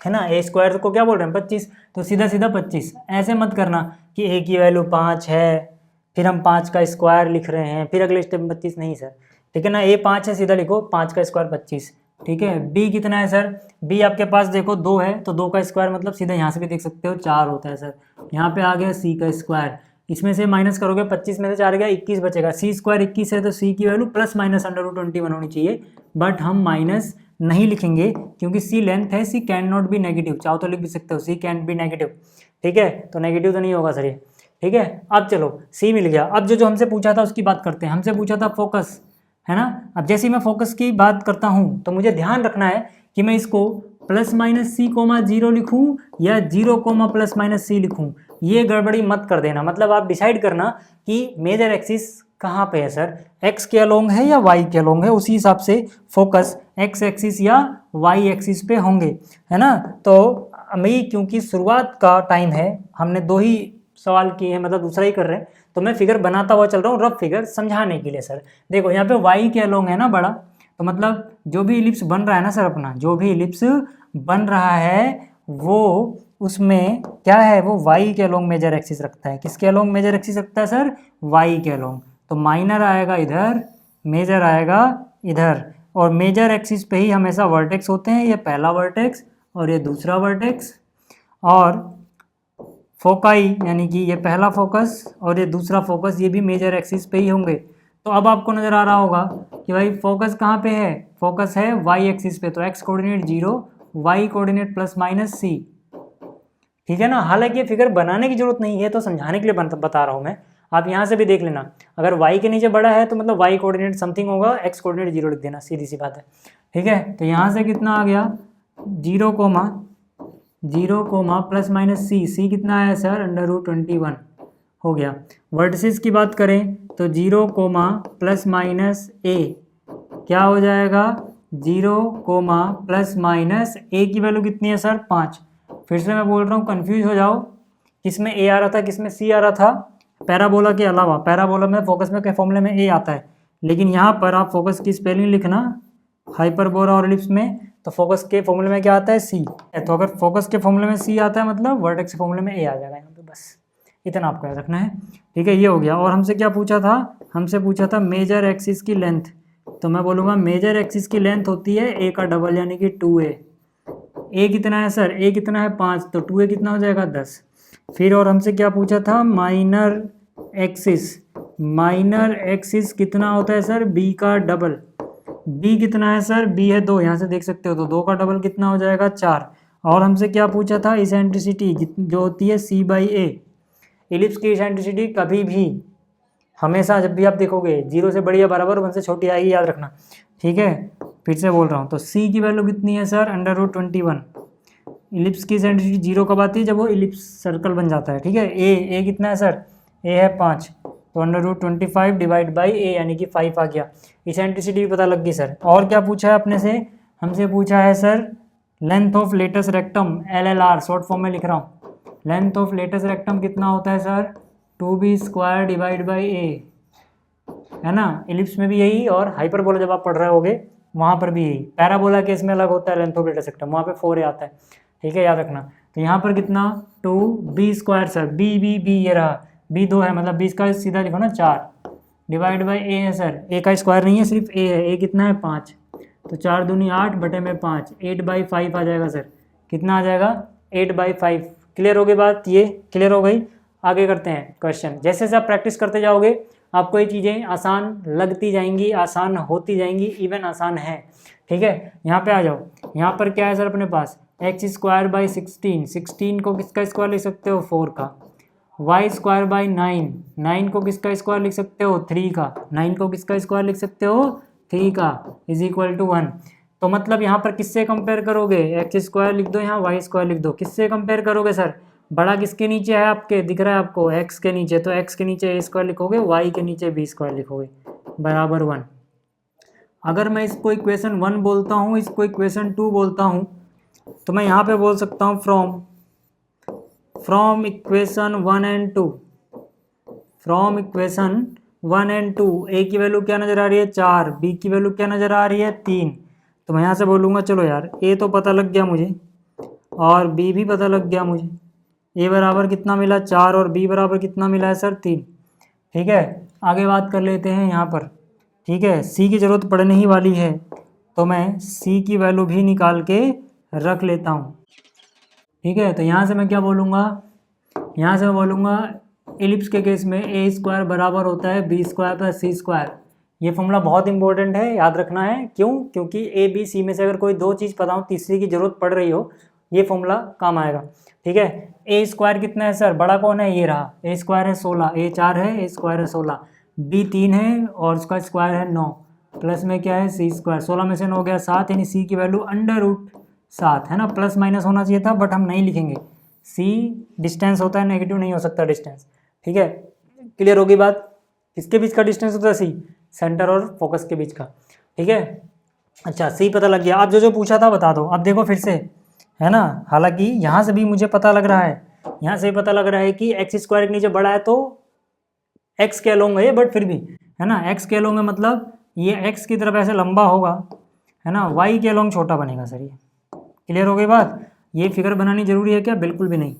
है ना। a² को क्या बोल रहे हैं 25, तो सीधा सीधा 25। ऐसे मत करना कि a की वैल्यू 5 है फिर हम 5 का स्क्वायर लिख रहे हैं फिर अगले स्टेप में 25, नहीं सर। ठीक है ना, a 5 है, सीधा लिखो 5 का स्क्वायर 25। ठीक है, b कितना है सर, b आपके पास देखो 2 है, तो 2 का स्क्वायर मतलब सीधा यहाँ से भी देख सकते हो 4 होता है सर। यहाँ पे आ गया c का स्क्वायर, इसमें से माइनस करोगे 25 में से 4 गया 21 बचेगा, c² 21 है तो c की वैल्यू प्लस माइनस √21 होनी चाहिए, बट हम माइनस नहीं लिखेंगे क्योंकि c लेंथ है, c can not be negative, चाहो तो लिख भी सकते हो c कैन बी नेगेटिव। ठीक है, तो नेगेटिव तो नहीं होगा सर ये। ठीक है, अब चलो c मिल गया। अब जो हमसे पूछा था उसकी बात करते हैं। हमसे पूछा था फोकस, है ना। अब जैसे ही मैं फोकस की बात करता हूँ तो मुझे ध्यान रखना है कि मैं इसको +-c,0 लिखूँ या 0,+-c लिखूँ, ये गड़बड़ी मत कर देना। मतलब आप डिसाइड करना कि मेजर एक्सिस कहाँ पे है सर, x के अलोंग है या y के अलोंग है, उसी हिसाब से फोकस x एक्सिस या y एक्सिस पे होंगे, है ना। तो मैं क्योंकि शुरुआत का टाइम है, हमने 2 ही सवाल किए हैं, मतलब दूसरा ही कर रहे हैं, तो मैं फिगर बनाता हुआ चल रहा हूँ, रफ फिगर समझाने के लिए सर। देखो यहाँ पे y के अलोंग है ना बड़ा, तो मतलब जो भी इलिप्स बन रहा है ना सर अपना, जो भी इलिप्स बन रहा है वो उसमें क्या है, वो y के अलोंग मेजर एक्सिस रखता है। किसके अलोंग मेजर एक्सिस रखता है सर, y के अलोंग। तो माइनर आएगा इधर, मेजर आएगा इधर, और मेजर एक्सिस पे ही हमेशा वर्टेक्स होते हैं, ये पहला वर्टेक्स और ये दूसरा वर्टेक्स, और फोकाई यानी कि ये पहला फोकस और ये दूसरा फोकस, ये भी मेजर एक्सिस पे ही होंगे। तो अब आपको नज़र आ रहा होगा कि भाई फोकस कहाँ पे है, फोकस है y एक्सिस पे, तो x coordinate 0 y coordinate plus minus c, ठीक है ना। हालांकि ये फिगर बनाने की जरूरत नहीं है, तो समझाने के लिए बता रहा हूँ मैं। आप यहाँ से भी देख लेना, अगर y के नीचे बड़ा है तो मतलब y कोऑर्डिनेट समथिंग होगा, x कोऑर्डिनेट 0 लिख देना, सीधी सी बात है, ठीक है। तो यहाँ से कितना आ गया 0 प्लस माइनस c कितना आया सर √21 हो गया। वर्टिसेस की बात करें तो 0 प्लस माइनस a क्या हो जाएगा 0 प्लस माइनस a की वैल्यू कितनी है सर 5। फिर से मैं बोल रहा हूँ, कंफ्यूज हो जाओ, किसमें a आ रहा था किसमें c आ रहा था, पैराबोला के अलावा। पैराबोला में फोकस में के फॉर्मूले में a आता है, लेकिन यहाँ पर आप फोकस की स्पेलिंग लिखना हाइपरबोला और एलिप्स में, तो फोकस के फॉर्मूले में क्या आता है c। तो अगर फोकस के फॉर्मूले में c आता है मतलब वर्टेक्स के फॉर्मूले में a आ जाएगा यहाँ पे, बस इतना आपको याद रखना है, ठीक है। ये हो गया। और हमसे क्या पूछा था, हमसे पूछा था मेजर एक्सिस की लेंथ, तो मैं बोलूँगा मेजर एक्सिस की लेंथ होती है a का डबल यानी कि 2a। a कितना है सर, a कितना है 5, तो 2a कितना हो जाएगा 10। फिर और हमसे क्या पूछा था माइनर एक्सिस, माइनर एक्सिस कितना होता है सर b का डबल, b कितना है सर b है 2, यहाँ से देख सकते हो, तो 2 का डबल कितना हो जाएगा 4। और हमसे क्या पूछा था इसेंट्रिसिटी जो होती है c/a। इलिप्स की इसेंट्रिसिटी कभी भी हमेशा जब भी आप देखोगे 0 से बड़ी या बराबर 1 से छोटी आएगी, याद रखना, ठीक है। फिर से बोल रहा हूँ, तो c की वैल्यू कितनी है सर √21। इलिप्स की इसेंट्रिसिटी 0 कब आती है, जब वो इलिप्स सर्कल बन जाता है, ठीक है। a कितना है सर, a है 5, तो √25 डिवाइड बाई a यानी कि 5 आ गया। इसेंट्रिसिटी भी पता लग गई सर। और क्या पूछा है अपने से, हमसे पूछा है sir length of latus rectum, LLR short form में लिख रहा हूँ। लेंथ ऑफ लेटस रेक्टम कितना होता है sir 2b² divide by a, है ना। इलिप्स में भी यही, और हाइपरबोला जब आप पढ़ रहे होगे वहाँ पर भी यही। पैराबोला केस में अलग होता है लेंथ ऑफ लेटस रेक्टम, वहाँ पे 4a आता है, ठीक है, याद रखना। तो यहाँ पर कितना 2b² सर, b ये रहा, b 2 है मतलब 20 का सीधा लिखो ना 4 डिवाइड बाई a है सर, a का स्क्वायर नहीं है सिर्फ a है, a कितना है 5, तो 4 दूनी 8 बटे में 5, 8/5 आ जाएगा सर। कितना आ जाएगा 8/5। क्लियर हो गई बात, ये क्लियर हो गई। आगे करते हैं क्वेश्चन। जैसे जैसे आप प्रैक्टिस करते जाओगे आपको ये चीज़ें आसान लगती जाएंगी, आसान होती जाएंगी, इवन आसान है, ठीक है। यहाँ पे आ जाओ, यहाँ पर क्या है सर अपने पास x² 16 को किसका स्क्वायर लिख सकते हो 4 का, y² 9 को किसका स्क्वायर लिख सकते हो 3 का, 9 को किसका स्क्वायर लिख सकते हो 3 का, =1। तो मतलब यहाँ पर किससे कंपेयर करोगे, x² लिख दो, यहाँ y² लिख दो, किससे कंपेयर करोगे सर, बड़ा किसके नीचे है आपके, दिख रहा है आपको x के नीचे, तो x के नीचे a² लिखोगे, y के नीचे b² लिखोगे, बराबर 1। अगर मैं इसको इक्वेशन 1 बोलता हूँ, इसको इक्वेशन 2 बोलता हूँ, तो मैं यहाँ पे बोल सकता हूँ from equation 1 and 2, from equation 1 and 2 a की वैल्यू क्या नज़र आ रही है 4, b की वैल्यू क्या नज़र आ रही है 3। तो मैं यहाँ से बोलूँगा चलो यार a तो पता लग गया मुझे और b भी पता लग गया मुझे, a बराबर कितना मिला 4 और b बराबर कितना मिला है सर 3, ठीक है। आगे बात कर लेते हैं यहाँ पर, ठीक है। c की ज़रूरत पड़ने ही वाली है, तो मैं c की वैल्यू भी निकाल के रख लेता हूँ, ठीक है। तो यहाँ से मैं क्या बोलूँगा, यहाँ से मैं बोलूँगा एलिप्स के केस में a² बराबर होता है b² + c²। ये फॉर्मूला बहुत इंपॉर्टेंट है, याद रखना है। क्यों, क्योंकि a b c में से अगर कोई 2 चीज़ पता हो, तीसरी की जरूरत पड़ रही हो, ये फॉर्मूला काम आएगा, ठीक है। a² कितना है सर, बड़ा कौन है, ये रहा, a² है 16, a 4 है, a² है 16, b 3 है और उसका स्क्वायर है 9, प्लस में क्या है c², 16 में से 9 गया 7, यानी c की वैल्यू √7 है ना। प्लस माइनस होना चाहिए था बट हम नहीं लिखेंगे, c डिस्टेंस होता है, नेगेटिव नहीं हो सकता डिस्टेंस, ठीक है। क्लियर होगी बात, किसके बीच का डिस्टेंस होता है c, सेंटर और फोकस के बीच का, ठीक है। अच्छा c पता लग गया। अब जो पूछा था बता दो। अब देखो फिर से, है ना, हालांकि यहाँ से भी मुझे पता लग रहा है, यहाँ से भी पता लग रहा है कि x² के नीचे बड़ा है तो x के अलोंग है, बट फिर भी है ना, x के अलोंग है मतलब ये x की तरफ ऐसे लंबा होगा, है ना, y के अलोंग छोटा बनेगा सर। ये क्लियर हो गई बात। ये फिगर बनानी जरूरी है क्या, बिल्कुल भी नहीं,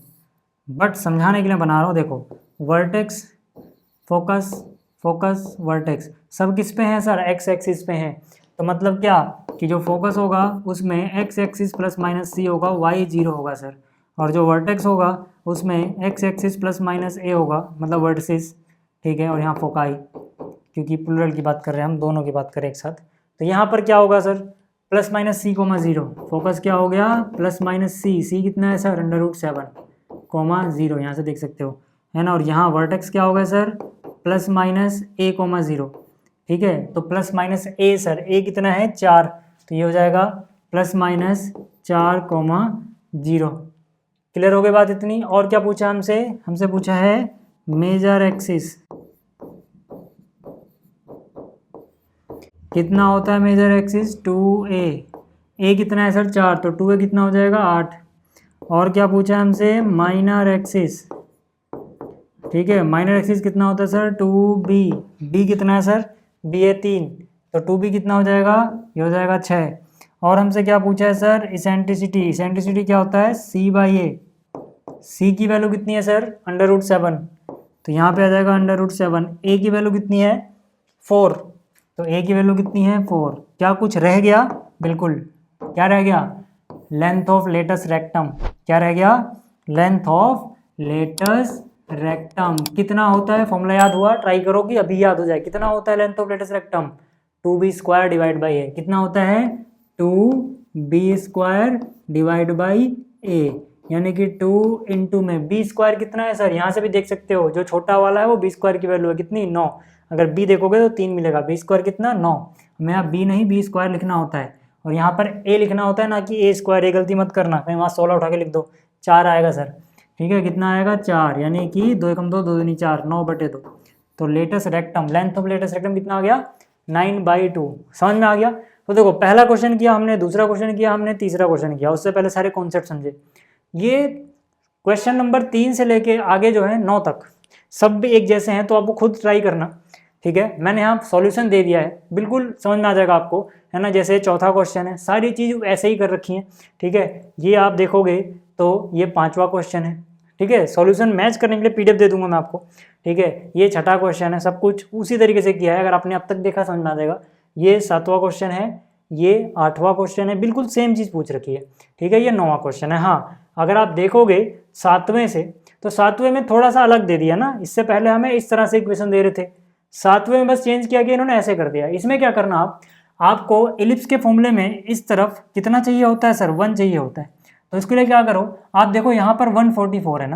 बट समझाने के लिए बना रहा हूँ। देखो वर्टेक्स फोकस फोकस वर्टेक्स सब किस पे हैं सर, x एक्सिस पे हैं। तो मतलब क्या कि जो फोकस होगा उसमें x axis plus minus c होगा, y 0 होगा सर, और जो वर्टेक्स होगा उसमें x axis plus minus a होगा, मतलब वर्टिसिस, ठीक है। और यहाँ फोकाई, क्योंकि प्लूरल की बात कर रहे हैं हम, दोनों की बात करें एक साथ, तो यहाँ पर क्या होगा sir plus minus C comma 0, focus क्या हो गया प्लस माइनस सी कितना है सर √7, 0, यहाँ से देख सकते हो है ना। और यहाँ वर्टेक्स क्या हो गया सर प्लस माइनस a, 0, ठीक है। तो प्लस माइनस ए सर, ए कितना है 4, तो ये हो जाएगा प्लस माइनस 4, 0। क्लियर हो गई बात इतनी। और क्या पूछा हमसे पूछा है मेजर एक्सिस कितना होता है, मेजर एक्सिस 2a, ए कितना है सर 4, तो 2a कितना हो जाएगा 8। और क्या पूछा हमसे माइनर एक्सिस, ठीक है, माइनर एक्सिस कितना होता है सर 2b, b कितना है सर b है 3, तो 2b कितना हो जाएगा, ये हो जाएगा 6। और हमसे क्या पूछा है सर इसेंट्रिसिटी क्या होता है c/a, c की वैल्यू कितनी है सर √7, तो यहाँ पे आ जाएगा √7। a की वैल्यू कितनी है 4, तो a की वैल्यू कितनी है 4। क्या कुछ रह गया, बिल्कुल, क्या रह गया, लेंथ ऑफ लेटस रेक्टम, क्या रह गया लेंथ ऑफ लेटस रेक्टम कितना होता है, फॉर्मूला याद हुआ, ट्राई करो कि अभी याद हो जाए। कितना होता है length of latus rectum 2b² divide by a, कितना होता है 2b² डिवाइड बाई a, यानी कि 2 इंटू में b² कितना है सर, यहाँ से भी देख सकते हो, जो छोटा वाला है वो b² की वैल्यू है कितनी 9, अगर b देखोगे तो 3 मिलेगा, b² कितना 9, हमें यहाँ b नहीं b² लिखना होता है, और यहाँ पर a लिखना होता है ना कि a², a गलती मत करना, कहीं वहाँ 16 उठा के लिख दो, 4 आएगा सर, ठीक है, कितना आएगा 4, यानी कि 2 एकम 2, 2 दूनी 4, 9/2। तो latus rectum, length of latus rectum कितना आ गया 9/2, समझ में आ गया। तो देखो पहला क्वेश्चन किया हमने, दूसरा क्वेश्चन किया हमने, तीसरा क्वेश्चन किया, उससे पहले सारे कॉन्सेप्ट समझे। ये क्वेश्चन नंबर 3 से लेके आगे जो है 9 तक सब भी एक जैसे हैं, तो आपको खुद ट्राई करना, ठीक है। मैंने यहाँ सॉल्यूशन दे दिया है, बिल्कुल समझ में आ जाएगा आपको, है ना। जैसे चौथा क्वेश्चन है, सारी चीज़ ऐसे ही कर रखी है, ठीक है। ये आप देखोगे तो ये 5वां क्वेश्चन है, ठीक है। सॉल्यूशन मैच करने के लिए PDF दे दूंगा मैं आपको, ठीक है। ये 6ठा क्वेश्चन है, सब कुछ उसी तरीके से किया है, अगर आपने अब तक देखा समझ में आ जाएगा। ये 7वां क्वेश्चन है, ये 8वां क्वेश्चन है, बिल्कुल सेम चीज़ पूछ रखी है, ठीक है। ये 9वां क्वेश्चन है। हाँ, अगर आप देखोगे 7वें से, तो 7वें में थोड़ा सा अलग दे दिया ना, इससे पहले हमें इस तरह से इक्वेशन दे रहे थे, 7वें में बस चेंज किया गया, इन्होंने ऐसे कर दिया। इसमें क्या करना, आपको एलिप्स के फॉर्मूले में इस तरफ कितना चाहिए होता है सर 1 चाहिए होता है, तो इसके लिए क्या करो, आप देखो यहाँ पर 144 है ना,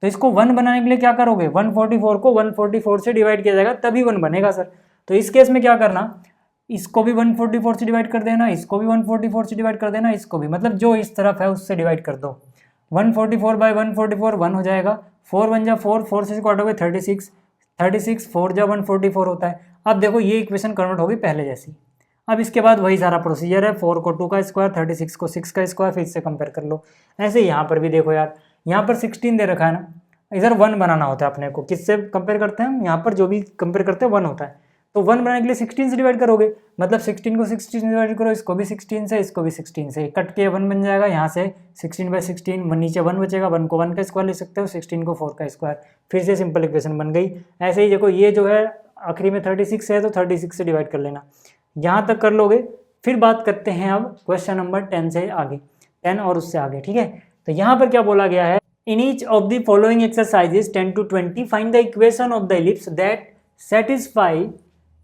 तो इसको 1 बनाने के लिए क्या करोगे, 144 को 144 से डिवाइड किया जाएगा तभी 1 बनेगा सर। तो इस केस में क्या करना, इसको भी 144 से डिवाइड कर देना, इसको भी 144 से डिवाइड कर देना, इसको भी, मतलब जो इस तरफ है उससे डिवाइड कर दो। 144/144 1 हो जाएगा, 4 1 जा 4, 4 से काटोगे 36, 36 4 जा 144 होता है। अब देखो ये इक्वेशन कन्वर्ट होगी पहले जैसी। अब इसके बाद वही सारा प्रोसीजर है, 4 को 2 का स्क्वायर, 36 को 6 का स्क्वायर, फिर से कंपेयर कर लो। ऐसे यहाँ पर भी देखो यार, यहाँ पर 16 दे रखा है ना, इधर 1 बनाना होता है अपने को, किससे कंपेयर करते हैं हम, यहाँ पर जो भी कंपेयर करते हैं 1 होता है, तो 1 बनाने के लिए 16 से डिवाइड करोगे, मतलब 16 को 16 से डिवाइड करो, इसको भी 16 से, इसको भी 16 से, कट के 1 बन जाएगा, यहाँ से 16/16, नीचे 1 बचेगा, 1 को 1 का स्क्वायर ले सकते हो, 16 को 4 का स्क्वायर, फिर से सिंपल इक्वेशन बन गई। ऐसे ही देखो ये जो है आखिरी में 36 है, तो 36 से डिवाइड कर लेना, यहाँ तक कर लोगे। फिर बात करते हैं अब क्वेश्चन नंबर 10 से आगे, 10 और उससे आगे, ठीक है। तो यहाँ पर क्या बोला गया है, in each of the following exercises 10 to 20 find the equation of the ellipse that satisfy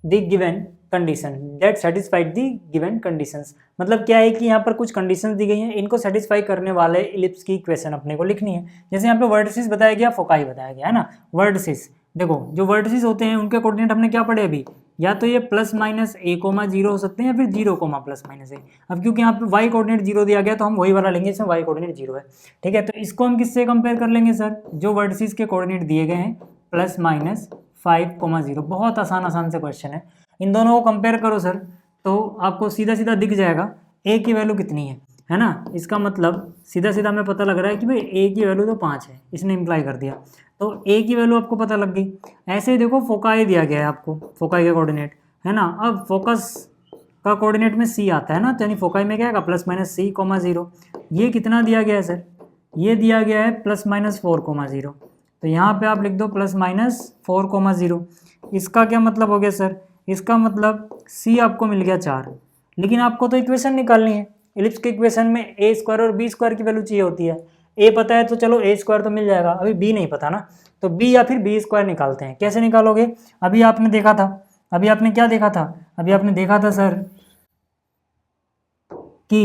the given condition, that satisfied the given conditions. मतलब क्या है कि यहाँ पर कुछ कंडीशंस दी गई हैं, इनको सेटिस्फाई करने वाले एलिप्स की इक्वेशन अपने को लिखनी है। जैसे यहाँ पे वर्टिसेस बताया गया, फोकाई बताया गया है ना। वर्टिसेस देखो, जो वर्टिसेस होते हैं उनके कोऑर्डिनेट हमने क्या पढ़े अभी, या तो ये +-a,0 हो सकते हैं, या फिर 0, +-a। अब क्योंकि यहाँ पे y कोऑर्डिनेट 0 दिया गया, तो हम वही वाला लेंगे इसमें y कोऑर्डिनेट 0 है, ठीक है। तो इसको हम किससे कंपेयर कर लेंगे सर, जो वर्टिसेस के कोऑर्डिनेट दिए गए हैं +-5, 0। बहुत आसान से क्वेश्चन है, इन दोनों को कंपेयर करो सर, तो आपको सीधा सीधा दिख जाएगा a की वैल्यू कितनी है ना। इसका मतलब सीधा सीधा हमें पता लग रहा है कि भाई a की वैल्यू तो 5 है, इसने इम्प्लाई कर दिया, तो a की वैल्यू आपको पता लग गई। ऐसे ही देखो फोकाई दिया गया है आपको, फोकाई के कोऑर्डिनेट है ना। अब फोकस का कोऑर्डिनेट में c आता है ना, तो यानी फोकाई में क्या आएगा +-c, 0। ये कितना दिया गया है सर, ये दिया गया है +-4, 0। तो यहाँ पे आप लिख दो +-4, 0। इसका क्या मतलब हो गया सर, इसका मतलब c आपको मिल गया 4, लेकिन आपको तो इक्वेशन निकालनी है। एलिप्स के इक्वेशन में a² और b² की वैल्यू चाहिए होती है। a पता है तो चलो a² तो मिल जाएगा, अभी b नहीं पता ना, तो b या फिर b² निकालते हैं। कैसे निकालोगे, अभी आपने देखा था, अभी आपने क्या देखा था, अभी आपने देखा था सर कि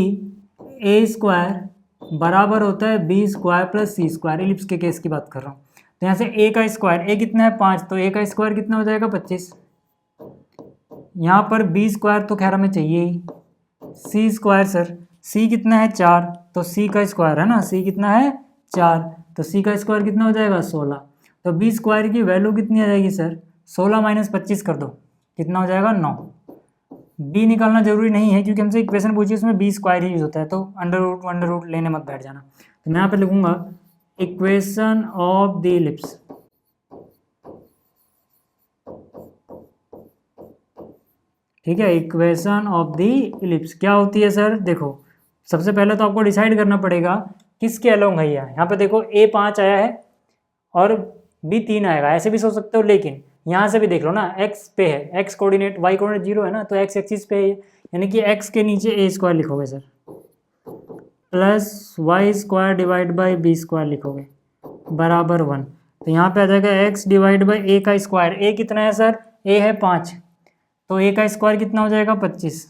ए स्क्वायर बराबर होता है B square plus C square, ellipse के केस की बात कर रहा हूँ। तो यहाँ से ए का स्क्वायर, ए कितना है 5, तो ए का स्क्वायर कितना हो जाएगा 25। यहाँ पर बी स्क्वायर तो खैर हमें चाहिए ही, सी स्क्वायर सर, सी कितना है 4, तो सी का स्क्वायर है ना, सी कितना है 4, तो सी का स्क्वायर कितना हो जाएगा 16। तो बी स्क्वायर की वैल्यू कितनी आ जाएगी सर, 16 माइनस 25 कर दो, कितना हो जाएगा 9। बी निकालना जरूरी नहीं है क्योंकि हमसे इक्वेशन पूछी उसमें बी स्क्वायर ही यूज होता है, तो अंडर रूट लेने मत बैठ जाना। तो मैं यहाँ पे लिखूंगा इक्वेशन ऑफ द इलिप्स, ठीक है, इक्वेशन ऑफ द इलिप्स क्या होती है सर। देखो सबसे पहले तो आपको डिसाइड करना पड़ेगा किसके अलोंग है। यहाँ पे देखो ए 5 आया है और बी 3 आएगा, ऐसे भी सोच सकते हो, लेकिन यहाँ से भी देख लो ना, एक्स पे है, एक्स कोऑर्डिनेट वाई कोऑर्डिनेट 0 है ना, तो एक्स एक्सिस पे है, यानी कि एक्स के नीचे ए स्क्वायर लिखोगे sir, plus Y square divide by B square लिखोगे बराबर 1। तो यहाँ पे आ जाएगा एक्स डिवाइड बाई ए का स्क्वायर, ए कितना है सर, ए है 5, तो ए का स्क्वायर कितना हो जाएगा 25,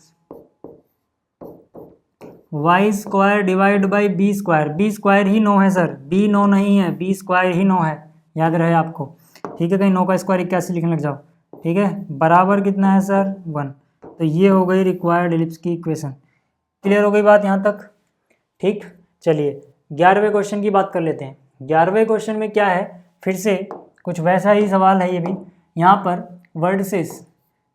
Y square divide by B square, B square ही 9 है सर, बी 9 नहीं है, बी स्क्वायर ही 9 है, याद रहे आपको, ठीक है, कहीं 9 का स्क्वायर 81 लिखने लग जाओ, ठीक है, बराबर कितना है सर 1। तो ये हो गई रिक्वायर्ड इलिप्स की इक्वेशन। क्लियर हो गई बात यहाँ तक, ठीक। चलिए 11वें क्वेश्चन की बात कर लेते हैं। 11वें क्वेश्चन में क्या है, फिर से कुछ वैसा ही सवाल है ये भी। यहाँ पर वर्टिसेस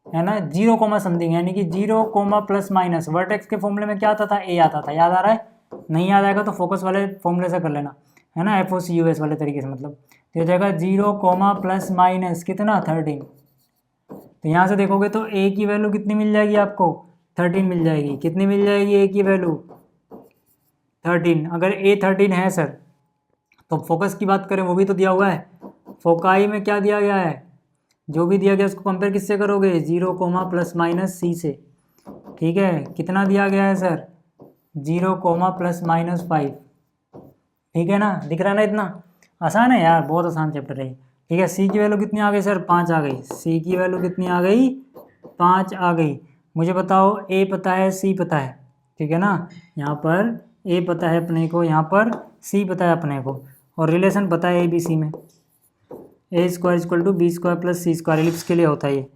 है ना 0 कोमा समथिंग, यानी कि 0 कोमा प्लस माइनस, वर्टेक्स के फॉर्मूले में क्या आता था, ए आता था, याद आ रहा है, नहीं याद आएगा तो फोकस वाले फॉर्मूले से कर लेना, है ना, FOCUS वाले तरीके से, मतलब तो हो जाएगा 0 कोमा प्लस माइनस कितना 13। तो यहाँ से देखोगे तो ए की वैल्यू कितनी मिल जाएगी आपको, 13 मिल जाएगी। कितनी मिल जाएगी ए की वैल्यू 13। अगर ए 13 है सर, तो फोकस की बात करें वो भी तो दिया हुआ है, फोकाई में क्या दिया गया है, जो भी दिया गया उसको कंपेयर किससे करोगे, 0 कोमा प्लस माइनस सी से, ठीक है, कितना दिया गया है सर 0 कोमा प्लस माइनस 5, ठीक है ना, दिख रहा है ना, इतना आसान है यार, बहुत आसान चैप्टर है, ठीक है। सी की वैल्यू कितनी आ गई सर 5 आ गई, सी की वैल्यू कितनी आ गई 5 आ गई। मुझे बताओ ए पता है सी पता है, ठीक है ना, यहाँ पर ए पता है अपने को, यहाँ पर सी पता है अपने को, और रिलेशन पता है ए बी सी में, A square equal to B square plus C square, ellipse के लिए होता है ये।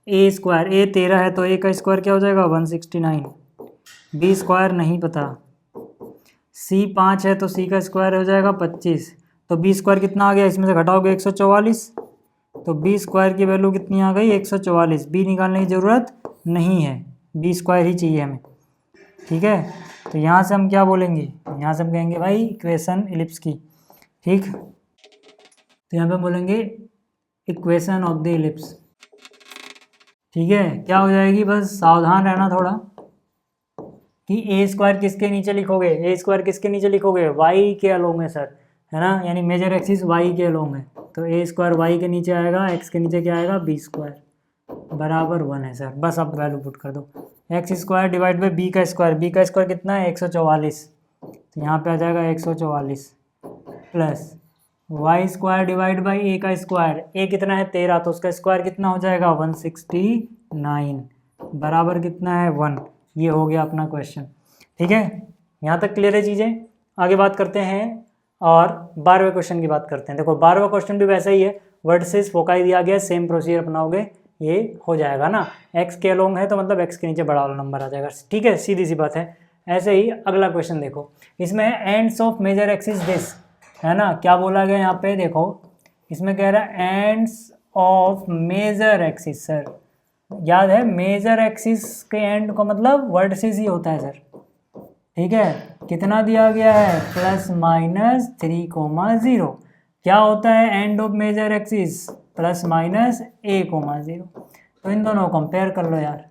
ए स्क्वायर, ए 13 है तो ए का स्क्वायर क्या हो जाएगा 169, बी स्क्वायर नहीं पता, सी 5 है तो सी का स्क्वायर हो जाएगा 25, तो बी स्क्वायर कितना आ गया, इसमें से घटाओगे 144, तो बी स्क्वायर की वैल्यू कितनी आ गई 144, बी निकालने की ज़रूरत नहीं है, बी स्क्वायर ही चाहिए हमें, ठीक है। तो यहाँ से हम क्या बोलेंगे, यहाँ से हम कहेंगे भाई इक्वेशन इलिप्स की, ठीक। तो यहाँ पे बोलेंगे इक्वेशन ऑफ द इलिप्स, ठीक है। क्या हो जाएगी, बस सावधान रहना थोड़ा कि ए स्क्वायर किसके नीचे लिखोगे, ए स्क्वायर किसके नीचे लिखोगे, वाई के अलोंग है सर, है ना, यानी मेजर एक्सिस वाई के अलोंग है, तो ए स्क्वायर वाई के नीचे आएगा, एक्स के नीचे क्या आएगा बी स्क्वायर बराबर 1 है सर, बस आप वैल्यू पुट कर दो, X square divide by B का स्क्वायर, बी का स्क्वायर कितना है 144, तो यहाँ पे आ जाएगा 144 plus Y square divide by A का स्क्वायर, ए कितना है 13, तो उसका स्क्वायर कितना हो जाएगा 169 बराबर कितना है 1। ये हो गया अपना क्वेश्चन, ठीक है, यहाँ तक क्लियर है चीज़ें। आगे बात करते हैं और 12वें क्वेश्चन की बात करते हैं। देखो 12वां क्वेश्चन भी वैसा ही है, वर्टिसेस फोकाई दिया गया, सेम प्रोसीजर अपनाओगे ये हो जाएगा ना, एक्स के अलोंग है तो मतलब एक्स के नीचे बड़ा वाला नंबर आ जाएगा, ठीक है, सीधी सी बात है। ऐसे ही अगला क्वेश्चन देखो, इसमें है ends of major axis this, है ना, क्या बोला गया यहाँ पे, देखो इसमें कह रहा है ends of major axis, sir याद है मेजर एक्सिस के एंड को मतलब वर्टिसेस ही होता है सर, ठीक है। कितना दिया गया है प्लस माइनस 3,0, क्या होता है end of major axis plus minus a,0, तो इन दोनों कंपेयर कर लो यार,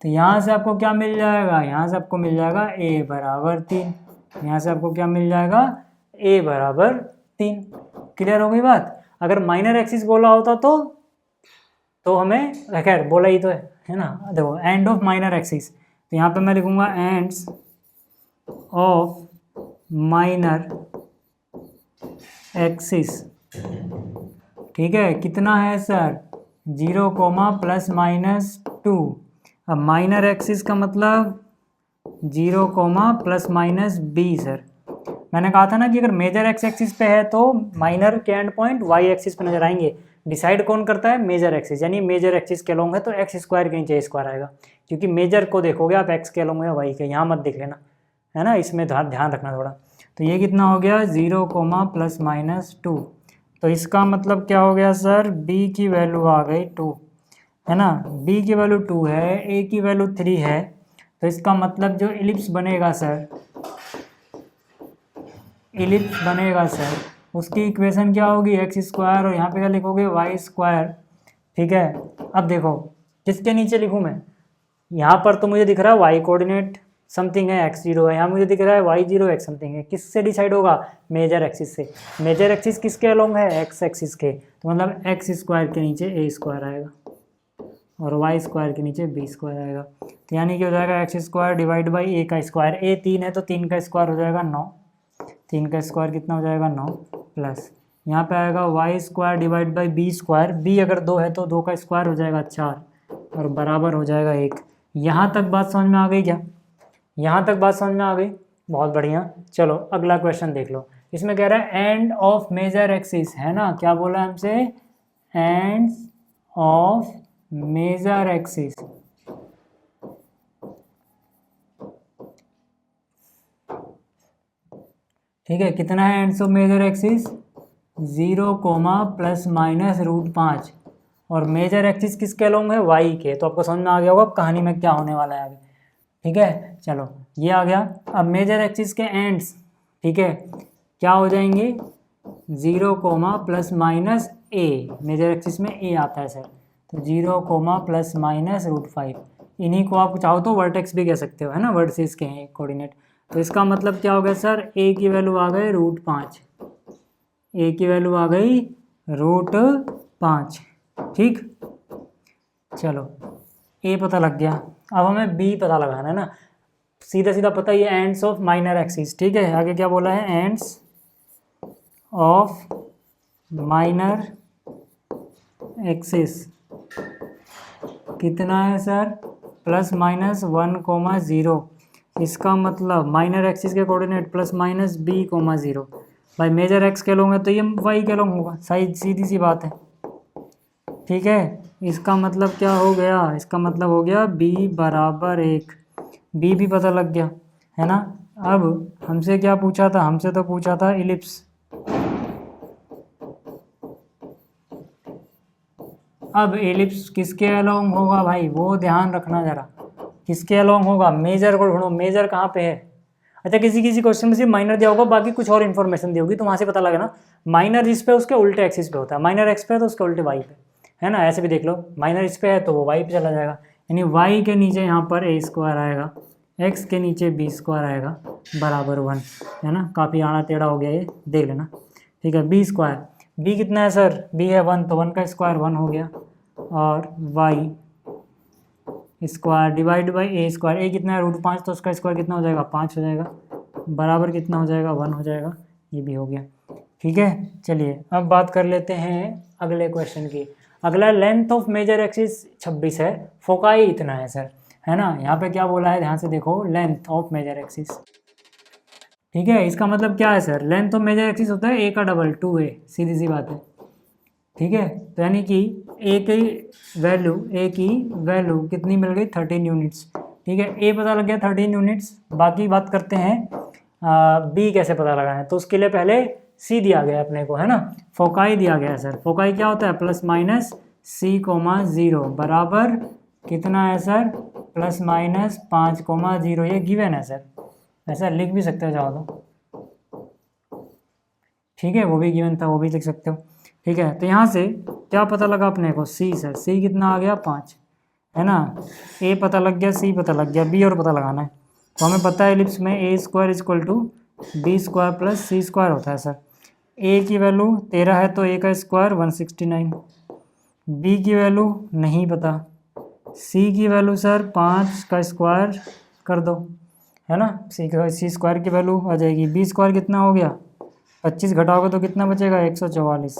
तो यहाँ से आपको क्या मिल जाएगा, यहाँ से आपको मिल जाएगा a बराबर 3, यहाँ से आपको क्या मिल जाएगा a बराबर 3। क्लियर हो गई बात। अगर माइनर एक्सिस बोला होता तो हमें खैर बोला ही तो है ना। देखो एंड ऑफ माइनर एक्सिस, तो यहाँ पे मैं लिखूंगा एंड्स ऑफ माइनर एक्सिस, ठीक है, कितना है सर 0, प्लस माइनस 2। अब माइनर एक्सिस का मतलब 0 comma plus minus B sir. मैंने कहा था ना कि अगर मेजर एक्स एक्सिस पे है तो माइनर के एंड पॉइंट वाई एक्सिस पे नजर आएंगे। डिसाइड कौन करता है? मेजर एक्सिस, यानी मेजर एक्सिस के अलोंग है तो एक्स स्क्वायर के नीचे स्क्वायर आएगा, क्योंकि मेजर को देखोगे आप एक्स के अलोंग या वाई के, यहाँ मत देख लेना, है ना, इसमें ध्यान रखना थोड़ा। तो ये कितना हो गया? 0 कोमा प्लस माइनस 2। तो इसका मतलब क्या हो गया सर? बी की वैल्यू आ गई 2, है ना, बी की वैल्यू 2 है, ए की वैल्यू 3 है। तो इसका मतलब जो इलिप्स बनेगा सर, इलिप्स बनेगा सर, उसकी इक्वेशन क्या होगी? एक्स स्क्वायर, और यहाँ पे क्या लिखोगे? Y square. ठीक है, अब देखो किसके नीचे लिखूँ मैं? यहाँ पर तो मुझे दिख रहा है वाई कोऑर्डिनेट समथिंग है, एक्स 0 है, यहाँ मुझे दिख रहा है वाई 0 एक्स समथिंग है। किससे डिसाइड होगा? मेजर एक्सिस से। मेजर एक्सिस किसके अलोंग है? एक्स एक्सिस के, तो मतलब एक्स स्क्वायर के नीचे ए स्क्वायर आएगा और वाई स्क्वायर के नीचे बी स्क्वायर आएगा। तो यानी कि हो जाएगा X square divide by A का स्क्वायर। ए 3 है तो 3 का स्क्वायर हो जाएगा 9, 3 का स्क्वायर कितना हो जाएगा? 9, प्लस यहाँ पे आएगा Y square divide by B square. B अगर 2 है तो 2 का स्क्वायर हो जाएगा 4 और बराबर हो जाएगा 1। यहाँ तक बात समझ में आ गई क्या? यहाँ तक बात समझ में आ गई? बहुत बढ़िया। चलो अगला क्वेश्चन देख लो। इसमें कह रहा है एंड ऑफ मेजर एक्सिस, है ना, क्या बोला है हमसे? End of major axis. ठीक है, कितना है ends of major axis? 0 comma plus minus √5, और मेजर एक्सिस किसके अलोंग है? वाई के। तो आपको समझ में आ गया होगा कहानी में क्या होने वाला है आगे। ठीक है, चलो ये आ गया। अब मेजर एक्सिस के एंड्स, ठीक है, क्या हो जाएंगे? 0 कोमा प्लस माइनस ए, मेजर एक्सिस में ए आता है सर, तो 0 कोमा प्लस माइनस √5। इन्हीं को आप चाहो तो वर्टेक्स भी कह सकते हो, है ना, वर्टिसेस के हैं कोऑर्डिनेट। तो इसका मतलब क्या हो गया सर? ए की वैल्यू आ गई √5, ए की वैल्यू आ गई √5। ठीक, चलो ए पता लग गया। अब हमें बी पता लगाना है ना, सीधा सीधा पता ही है, एंड्स ऑफ माइनर एक्सिस। ठीक है, आगे क्या बोला है? एंड्स ऑफ माइनर एक्सिस कितना है सर? Plus minus 1,0। इसका मतलब माइनर एक्सिस के कोऑर्डिनेट प्लस माइनस b,0। भाई मेजर एक्स के लोग हैं तो ये वाई के लोग होगा, सही, सीधी सी बात है। ठीक है, इसका मतलब क्या हो गया? इसका मतलब हो गया b बराबर 1। b भी पता लग गया, है ना। अब हमसे क्या पूछा था? हमसे तो पूछा था इलिप्स। अब एलिप्स किसके अलोंग होगा भाई? वो ध्यान रखना जरा, किसके अलोंग होगा? मेजर को ढूंढो, मेजर कहाँ पे है? अच्छा, किसी किसी क्वेश्चन में सिर्फ माइनर दिया होगा, बाकी कुछ और इन्फॉर्मेशन दी होगी, तो वहाँ से पता लगे ना। माइनर जिस पे उसके उल्टे एक्सिस पे होता है, माइनर एक्स पे है तो उसके उल्टे वाई पे, है ना। ऐसे भी देख लो, माइनर इस पे है तो वो वाई पे चला जाएगा, यानी वाई के नीचे यहाँ पर ए स्क्वायर आएगा, एक्स के नीचे बी स्क्वायर आएगा बराबर 1, है ना। काफ़ी आड़ा टेढ़ा हो गया ये, देख लेना। ठीक है, बी स्क्वायर, बी कितना है सर? बी है 1, तो 1 का स्क्वायर 1 हो गया, और Y square divide by A square. A कितना है? √5, तो उसका स्क्वायर कितना हो जाएगा? 5 हो जाएगा, बराबर कितना हो जाएगा? 1 हो जाएगा। ये भी हो गया। ठीक है, चलिए अब बात कर लेते हैं अगले क्वेश्चन की। अगला लेंथ ऑफ मेजर एक्सिस 26 है, फोकाई इतना है सर, है ना। यहाँ पे क्या बोला है? ध्यान से देखो, लेंथ ऑफ मेजर एक्सिस। ठीक है, इसका मतलब क्या है sir? Length of major axis होता है ए का डबल 2a, सीधी सी बात है। ठीक है, तो यानी कि ए की वैल्यू कितनी मिल गई? 13 यूनिट्स। ठीक है, ए पता लग गया 13 यूनिट्स। बाकी बात करते हैं बी कैसे पता लगाना है। तो उसके लिए पहले सी दिया गया अपने को, है ना, फोकाई दिया गया है सर। फोकाई क्या होता है? प्लस माइनस c,0 बराबर कितना है सर? Plus minus 5,0। ये गिवन है सर, ऐसा लिख भी सकते हो चाहो तो। ठीक है, वो भी गिवन था, वो भी लिख सकते हो। ठीक है, तो यहाँ से क्या पता लगा अपने को? सी सर, सी कितना आ गया? 5, है ना। ए पता लग गया, सी पता लग गया, बी और पता लगाना है। तो हमें पता है एलिप्स में A square equal to B square plus C square होता है सर। ए की वैल्यू 13 है तो ए का स्क्वायर 169, बी की वैल्यू नहीं पता, सी की वैल्यू सर 5 का स्क्वायर कर दो, है ना, सी स्क्वायर की वैल्यू आ जाएगी। बी स्क्वायर कितना हो गया? 25 घटाओगे तो कितना बचेगा? 144।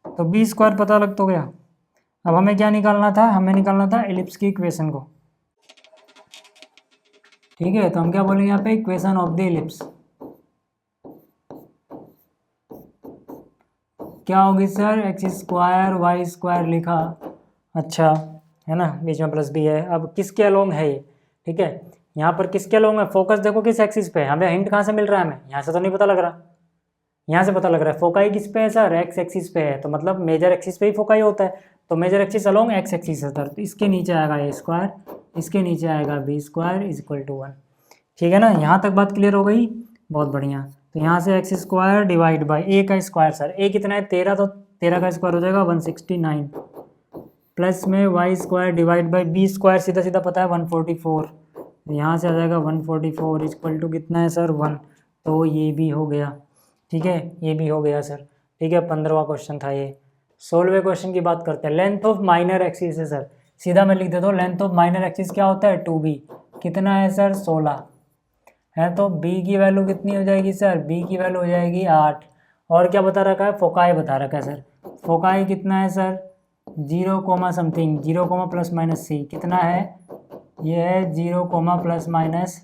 तो बी स्क्वायर पता लग तो गया। अब हमें क्या निकालना था? हमें निकालना था एलिप्स की इक्वेशन को। ठीक है, तो हम क्या बोलेंगे यहाँ पे, इक्वेशन ऑफ द इलिप्स क्या होगी sir, X square Y square लिखा, अच्छा है ना, बीच में प्लस भी है। अब किसके अलोंग है ये, ठीक है, यहाँ पर किसके अलोंग है, फोकस देखो किस एक्सिस पे है, हमें हिंट कहाँ से मिल रहा है, हमें यहाँ से तो नहीं पता लग रहा, यहाँ से पता लग रहा है फोकाई किस पे है सर, एक्स एक्सिस पे है, तो मतलब मेजर एक्सिस पे ही फोकाई होता है, तो major axis along X axis है सर, तो इसके नीचे आएगा ए स्क्वायर, इसके नीचे आएगा B square is equal to 1। ठीक है ना, यहाँ तक बात क्लियर हो गई, बहुत बढ़िया। तो यहाँ से X square divide by A का स्क्वायर, सर ए कितना है 13, तो 13 का स्क्वायर हो जाएगा 169, प्लस में Y square divide by B square, सीधा सीधा पता है 144, यहाँ से आ जाएगा 144 इक्वल टू कितना है सर 1, तो ये भी हो गया। ठीक है, ये भी हो गया सर। ठीक है, 15वां क्वेश्चन था ये। 16वें क्वेश्चन की बात करते हैं। लेंथ ऑफ माइनर एक्सिस है सर, सीधा मैं लिख देता हूँ, लेंथ ऑफ माइनर एक्सिस क्या होता है 2b, कितना है सर 16 है, तो b की वैल्यू कितनी हो जाएगी सर, b की वैल्यू हो जाएगी 8, और क्या बता रखा है, फोकाई बता रखा है सर, फोकाई कितना है sir 0 comma something, 0 comma plus minus C, कितना है ये है 0 कोमा प्लस माइनस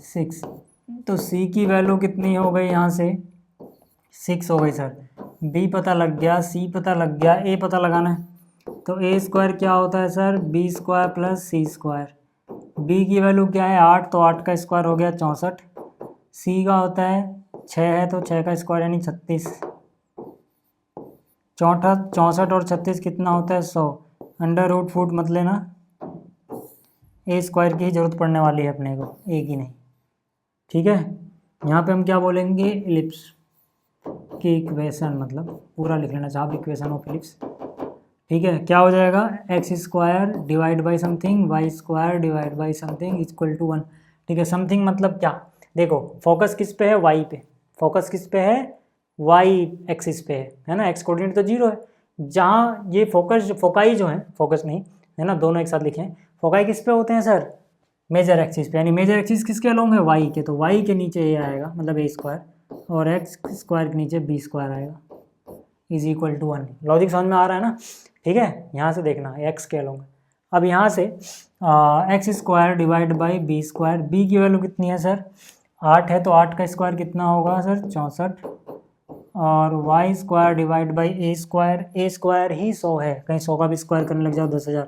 6, तो c की वैल्यू कितनी हो गई यहाँ से 6 हो गई सर। b पता लग गया, c पता लग गया, a पता लगाना है, तो a स्क्वायर क्या होता है sir b square plus C square, b की वैल्यू क्या है 8, तो 8 का स्क्वायर हो गया 64, c का होता है 6 है, तो 6 का स्क्वायर यानी 36, 64 और 36 कितना होता है 100, अंडर रूट फुट मत लेना, ए स्क्वायर की ही जरूरत पड़ने वाली है अपने को, ए की नहीं। ठीक है, यहाँ पे हम क्या बोलेंगे, इलिप्स की इक्वेशन, मतलब पूरा लिख लेना चाहो, इक्वेशन ऑफ इलिप्स। ठीक है, क्या हो जाएगा, X square divide by something Y square divide by something equal to 1। ठीक है, समथिंग मतलब क्या, देखो फोकस किस पे है, वाई पे, फोकस किस पे है, वाई एक्सिस पे है ना, एक्स कोऑर्डिनेट तो 0 है, जहाँ ये फोकस फोकाई जो है, फोकस नहीं है ना, दोनों एक साथ लिखें, फोकाई किस पे होते हैं सर, मेजर एक्सिस पे, यानी मेजर एक्सिस किसके अलोंग है, वाई के, तो वाई के नीचे ये आएगा, मतलब ए स्क्वायर, और एक्स स्क्वायर के नीचे बी स्क्वायर आएगा इज इक्वल टू 1। लॉजिक समझ में आ रहा है ना। ठीक है, यहाँ से देखना एक्स के अलोंग। अब यहाँ से X square divide by B square, B की वैल्यू कितनी है सर 8 है, तो 8 का स्क्वायर कितना होगा सर 64, और Y square divide by A square ही 100 है, कहीं 100 का भी स्क्वायर करने लग जाओ 10,000।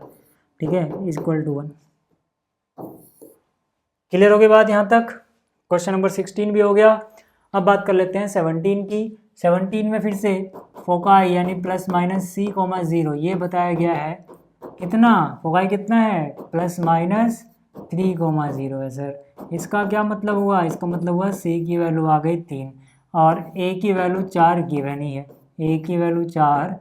ठीक है, इज इक्वल टू 1। क्लियर हो गई बात यहाँ तक। क्वेश्चन नंबर 16 भी हो गया। अब बात कर लेते हैं 17 की। 17 में फिर से फोकाई यानी प्लस माइनस सी कोमा 0 ये बताया गया है, कितना फोकाई कितना है प्लस माइनस 3 कोमा 0 है सर। इसका क्या मतलब हुआ, इसका मतलब हुआ सी की वैल्यू आ गई 3 और ए की वैल्यू 4 गिवन ही है, ए की वैल्यू 4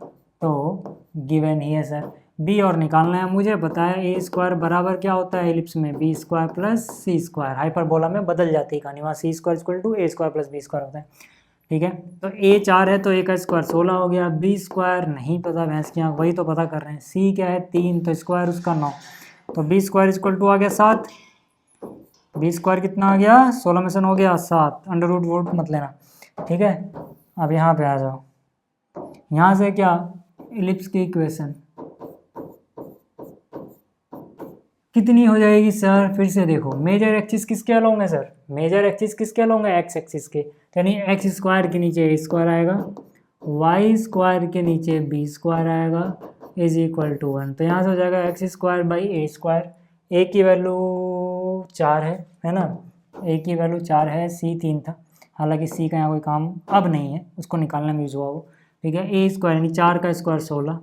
तो गिवन ही है सर। बी और निकालना है मुझे, बताया ए स्क्वायर बराबर क्या होता है एलिप्स में B square plus C square, hyperbola में बदल जाती है कहानी, वहाँ C square equal to A square plus B square होता है। ठीक है, तो ए 4 है तो ए का स्क्वायर 16 हो गया, बी स्क्वायर नहीं पता भैंस की आँख, वही तो पता कर रहे हैं। सी क्या है 3 तो स्क्वायर उसका 9, तो बी स्क्वायर इक्वल टू आ गया 7, बी स्क्वायर कितना आ गया 16 में से 9 हो गया 7, अंडर रूट वोट मत लेना। ठीक है, अब यहाँ पे आ जाओ, यहाँ से क्या इलिप्स की इक्वेशन कितनी हो जाएगी सर, फिर से देखो मेजर एक्सिस किसके अलोंग है सर, मेजर एक्सिस किसके अलोंग है एक्स एक्सिस के, यानी एक्स स्क्वायर के नीचे ए स्क्वायर आएगा, वाई स्क्वायर के नीचे बी स्क्वायर आएगा इज इक्वल टू 1, तो यहाँ से हो जाएगा X square by A square. A की वैल्यू 4 है ना, ए की वैल्यू 4 है, सी 3 था, हालांकि सी का यहाँ कोई काम अब नहीं है, उसको निकालने में यूज हुआ वो। ठीक है, ए स्क्वायर यानी 4 का square 16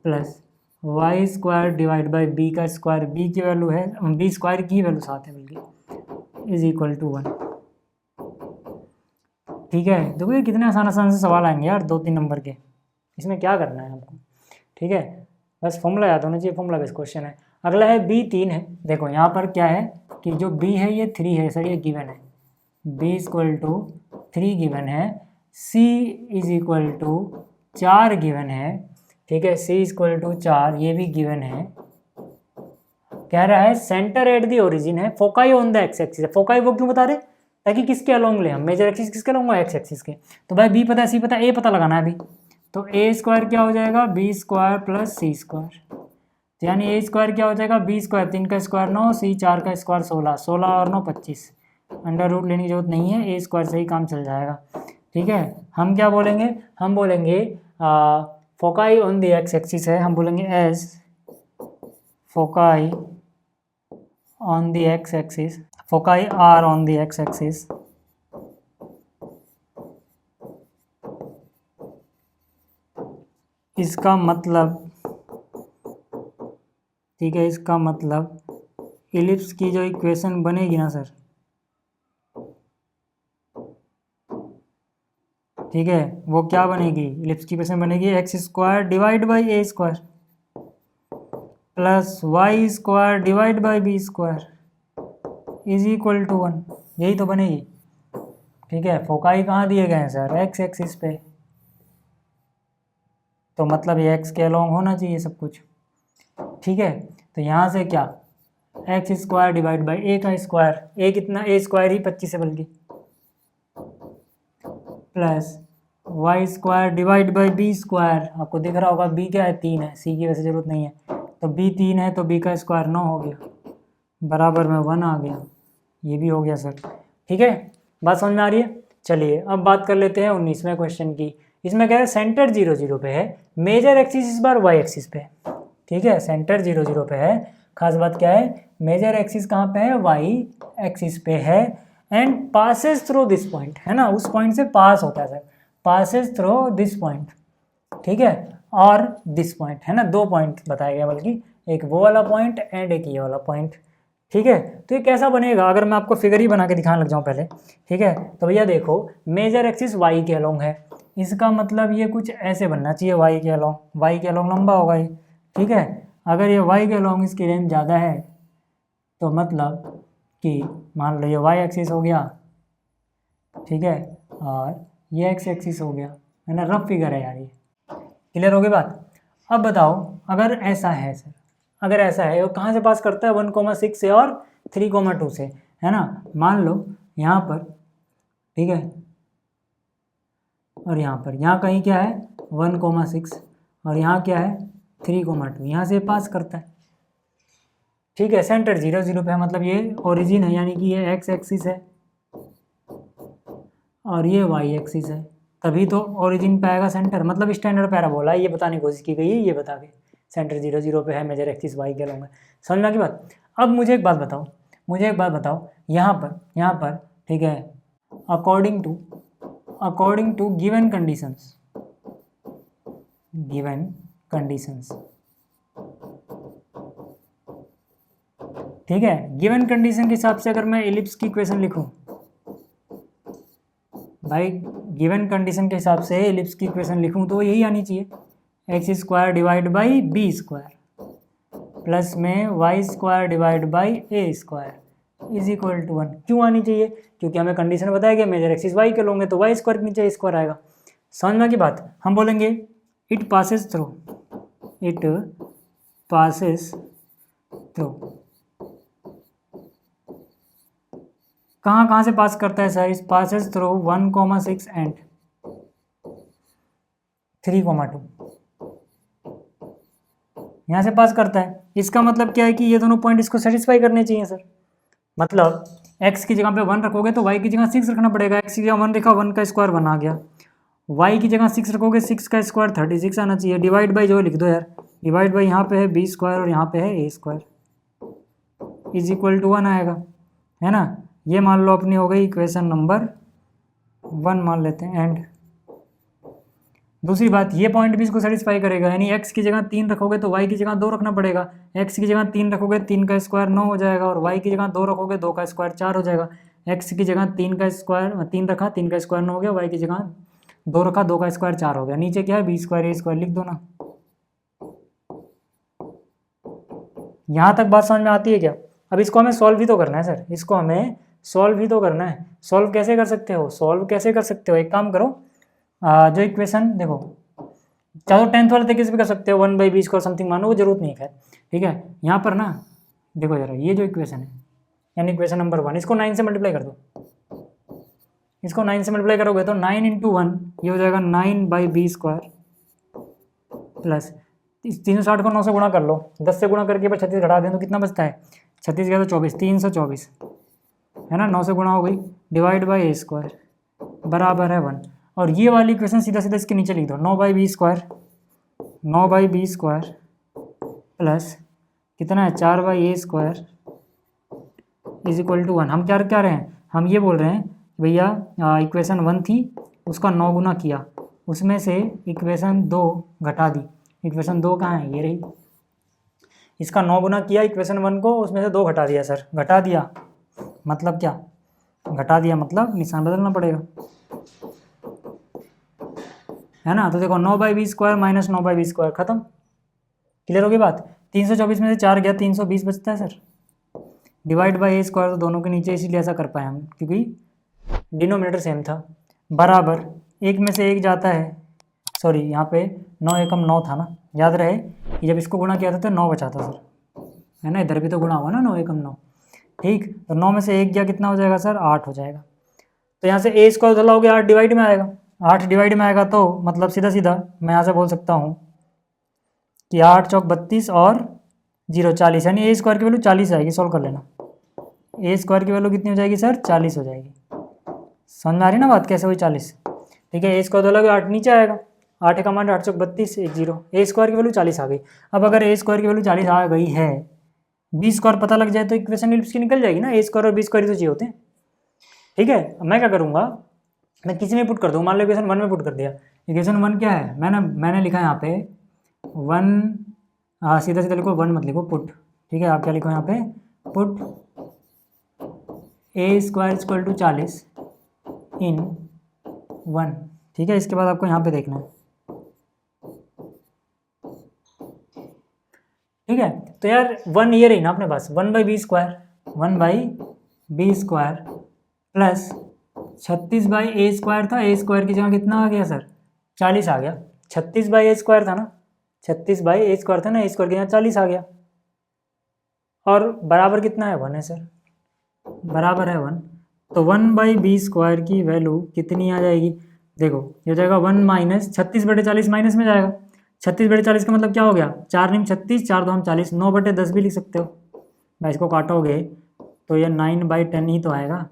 plus Y square divide by B का स्क्वायर, बी की वैल्यू है, बी स्क्वायर की वैल्यू 7 है बल्कि, इज इक्वल टू 1। ठीक है, देखो ये कितने आसान आसान से सवाल आएंगे यार 2-3 नंबर के, इसमें क्या करना है आपको। ठीक है, बस फॉर्मूला याद होना चाहिए, फॉर्मूला बेस क्वेश्चन है। अगला है बी 3 है, देखो यहाँ पर क्या है कि जो बी है ये 3 है सर, ये गिवन है, बी इक्वल टू 3 गिवन है, सी इज इक्वल टू 4 गिवन है। ठीक है, सी इक्वल टू 4 ये भी गिवन है। कह रहा है सेंटर एट दी ओरिजिन है, foci on the X axis है, फोकाई वो क्यों बता रहे, ताकि किसके अलोंग ले हम, मेजर एक्सिस किसके अलोंग है एक्स एक्सिस के, तो भाई बी पता है सी पता है, ए पता लगाना है अभी, तो ए स्क्वायर क्या हो जाएगा B square plus C square, तो यानी ए स्क्वायर क्या हो जाएगा, बी स्क्वायर, 3 का स्क्वायर 9, सी 4 का स्क्वायर 16, 16 और 9 25, अंडर रूट लेने की जरूरत नहीं है, ए स्क्वायर से ही काम चल जाएगा। ठीक है, हम क्या बोलेंगे, हम बोलेंगे foci on the X axis है, हम बोलेंगे as foci on the X axis, foci are on the X axis, इसका मतलब, ठीक है, इसका मतलब इलिप्स की जो इक्वेशन बनेगी ना सर, ठीक है, वो क्या बनेगी, इलिप्स की इक्वेशन बनेगी X square divide by A square plus Y square divide by B square is equal to 1, यही तो बनेगी। ठीक है, फोकाई कहाँ दिए गए हैं सर, एक्स एक्सिस पे, तो मतलब ये एक्स के अलोंग होना चाहिए सब कुछ। ठीक है, तो यहाँ से क्या, x square divide by A का स्क्वायर, ए कितना, ए स्क्वायर ही 25 है बल्कि, plus Y square divide by B square, आपको दिख रहा होगा बी क्या है, 3 है, सी की वैसे जरूरत नहीं है, तो बी 3 है तो बी का स्क्वायर 9 हो गया, बराबर में 1 आ गया, ये भी हो गया सर। ठीक है, बात समझ में आ रही है। चलिए अब बात कर लेते हैं 19वें क्वेश्चन की। इसमें कह रहे हैं सेंटर 0 0 पे है, मेजर एक्सिस इस बार वाई एक्सिस पे है। ठीक है, सेंटर 0 0 पे है, खास बात क्या है, मेजर एक्सिस कहाँ पे है, वाई एक्सिस पे है, and passes through this point, है ना, उस पॉइंट से पास होता है sir, passes through this point. ठीक है, और दिस पॉइंट, है ना, 2 पॉइंट बताया गया, बल्कि एक वो वाला पॉइंट एंड एक ये वाला पॉइंट। ठीक है, तो ये कैसा बनेगा, अगर मैं आपको फिगर ही बना के दिखाने लग जाऊँ पहले। ठीक है, तो भैया देखो, मेजर एक्सिस वाई के अलोंग है, इसका मतलब ये कुछ ऐसे बनना चाहिए, वाई के अलोंग, वाई के अलोंग लंबा होगा ये। ठीक है, अगर ये वाई के अलोंग इसकी रेंज ज़्यादा है तो मतलब कि मान लो ये वाई एक्सिस हो गया, ठीक है, और ये एक्स एक्सिस हो गया, है ना, रफ फिगर है यार ये, क्लियर हो गई बात। अब बताओ अगर ऐसा है सर, अगर ऐसा है, वो कहाँ से पास करता है, 1,6 से और 3,2 से, है ना, मान लो यहाँ पर, ठीक है, और यहाँ पर, यहाँ कहीं क्या है 1,6 और यहाँ क्या है 3,2, यहाँ से पास करता है। ठीक है, सेंटर 0 0 पे है, मतलब ये ओरिजिन है, यानी कि ये एक्स एक्सिस है और ये वाई एक्सिस है, तभी तो ओरिजिन पे आएगा सेंटर, मतलब स्टैंडर्ड पैराबोला है, ये बताने की कोशिश की गई है, ये बता के सेंटर 0 0 पे है, मेजर एक्सिस वाई के अलोंग है, समझ में आ गई बात। अब मुझे एक बात बताओ, मुझे एक बात बताओ, यहाँ पर, ठीक है, अकॉर्डिंग टू गिवन कंडीशंस, ठीक है, गिवन कंडीशन के हिसाब से अगर मैं एलिप्स की इक्वेशन लिखूं भाई, गिवन कंडीशन के हिसाब से एलिप्स की इक्वेशन लिखूं तो यही आनी चाहिए, X square divide by B square plus में Y square divide by A square is equal to 1। क्यों आनी चाहिए, क्योंकि हमें कंडीशन बताया गया मेजर एक्सिस वाई के लोगे तो वाई स्क्वायर के नीचे स्क्वायर आएगा। समझ में की बात, हम बोलेंगे इट पासेस थ्रू, कहाँ से पास करता है सर, इस पासेस थ्रू 1,6 एंड 3,2, यहाँ से पास करता है। इसका मतलब क्या है कि ये दोनों पॉइंट इसको सेटिस्फाई करने चाहिए सर, मतलब x की जगह पे 1 रखोगे तो y की जगह 6 रखना पड़ेगा, x की जगह 1 रखा, 1 का स्क्वायर 1 आ गया, y की जगह 6 रखोगे, 6 का स्क्वायर 36 आना चाहिए, डिवाइड बाई जो लिख दो यार, डिवाइड बाई यहाँ पे है बी स्क्वायर और यहाँ पे है ए स्क्वायर इज इक्वल टू 1 आएगा, है ना। ये मान लो अपनी हो गई इक्वेशन नंबर 1 मान लेते हैं। एंड दूसरी बात, ये पॉइंट भी इसको सेटिस्फाई करेगा, यानी x की जगह 3 रखोगे तो y की जगह 2 रखना पड़ेगा, x की जगह 3 रखोगे 3 का स्क्वायर 9 हो जाएगा, और y की जगह 2 रखोगे 2 का स्क्वायर 4 हो जाएगा, x की जगह 3 का स्क्वायर 3 रखा, 3 का स्क्वायर 9 हो गया, y की जगह 2 रखा, 2 का स्क्वायर 4 हो गया, नीचे क्या है बी स्क्वायर ए स्क्वायर लिख दो ना। यहाँ तक बात समझ में आती है क्या। अब इसको हमें सॉल्व भी तो करना है सर, इसको हमें सॉल्व भी तो करना है। सॉल्व कैसे कर सकते हो, एक काम करो, जो इक्वेशन देखो, चाहे 10th वाले तरीके से भी कर सकते हो, 1/b स्क्वायर समथिंग मानो, वो जरूरत नहीं है खैर। ठीक है, यहाँ पर ना देखो जरा, ये जो इक्वेशन है यानी इक्वेशन नंबर 1, इसको 9 से मल्टीप्लाई कर दो, इसको 9 से मल्टीप्लाई करोगे तो 9 × 1 ये हो जाएगा 9/b स्क्वायर प्लस 360 को 9 से गुणा कर लो, 10 से गुणा करके पर 36 घटा दें तो कितना बचता है, 36 गया तो 24, 324 है ना, 9 से गुणा हो गई, डिवाइड बाई ए स्क्वायर बराबर है 1। और ये वाली इक्वेशन सीधा सीधा इसके नीचे लिख दो, 9/b square, 9/b square plus कितना है 4/a square is equal to 1। हम क्या क्या रहे हैं, हम ये बोल रहे हैं भैया इक्वेशन 1 थी उसका 9 गुना किया, उसमें से इक्वेशन 2 घटा दी, इक्वेशन 2 कहाँ है, ये रही, इसका 9 गुना किया इक्वेशन 1 को, उसमें से 2 घटा दिया सर, घटा दिया मतलब क्या, घटा दिया मतलब निशान बदलना पड़ेगा, है ना। तो देखो 9/b square minus 9/b square खत्म, क्लियर होगी बात। 324 में से 4 गया, 320 बचता है sir, divide by A square तो दोनों के नीचे, इसीलिए ऐसा कर पाए हम क्योंकि डिनोमिनेटर सेम था, बराबर एक में से एक जाता है, सॉरी यहाँ पे 9 एकम 9 था ना, याद रहे कि जब इसको गुणा किया था तो 9 बचा था सर, है ना, इधर भी तो गुणा हुआ ना 9 एकम 9, ठीक। तो 9 में से 1 गया, कितना हो जाएगा सर, 8 हो जाएगा। तो यहाँ से ए स्क्वायर उधर लाओगे 8 डिवाइड में आएगा, 8 डिवाइड में आएगा तो मतलब सीधा सीधा मैं यहाँ से बोल सकता हूँ कि 8 चौक 32 और 0 40, यानी ए स्क्वायर की वैल्यू 40 आएगी, सॉल्व कर लेना। ए स्क्वायर की वैल्यू कितनी हो जाएगी सर, 40 हो जाएगी। समझ में आ रही ना बात, कैसे हुई 40, ठीक है। ए स्क्वायर तो 8 नीचे आएगा, 8 का मान 8 चौक 32 1 0, ए स्क्वायर की वैल्यू 40 आ गई। अब अगर ए स्क्वायर की वैल्यू 40 आ गई है, बी स्क्वायर पता लग जाए तो इक्वेशन इलिप्स की निकल जाएगी ना, ए स्क्वायर और बी स्क्वायर तो चाहिए होते हैं, ठीक है। अब मैं क्या करूँगा, मैं किसी में पुट कर दूँ, मान लो इक्वेशन 1 में पुट कर दिया। इक्वेशन 1 क्या है, मैंने लिखा है यहाँ पे 1, सीधा सीधा लिखो, 1 मत लिखो, पुट, ठीक है। आप क्या लिखो यहाँ पे, put A square equal to 40 in 1, ठीक है। इसके बाद आपको यहाँ पे देखना है, ठीक है। तो यार 1 ये रही ना अपने पास, 1/b square, 1/b square plus 36/a square था, ए स्क्वायर की जगह कितना आ गया सर, 40 आ गया। 36/a स्क्वायर था ना, 36/a स्क्वायर था ना, ए स्क्वायर की जगह 40 आ गया, और बराबर कितना है, 1 है सर, बराबर है 1। तो 1/b स्क्वायर की वैल्यू कितनी आ जाएगी, देखो ये हो जाएगा 1 माइनस 36/40 माइनस में जाएगा, 36/40 का मतलब क्या हो गया, 4 9 36, 4 2 40, 9/10 भी लिख सकते हो भाई, इसको काटोगे तो ये 9/10 ही तो आएगा,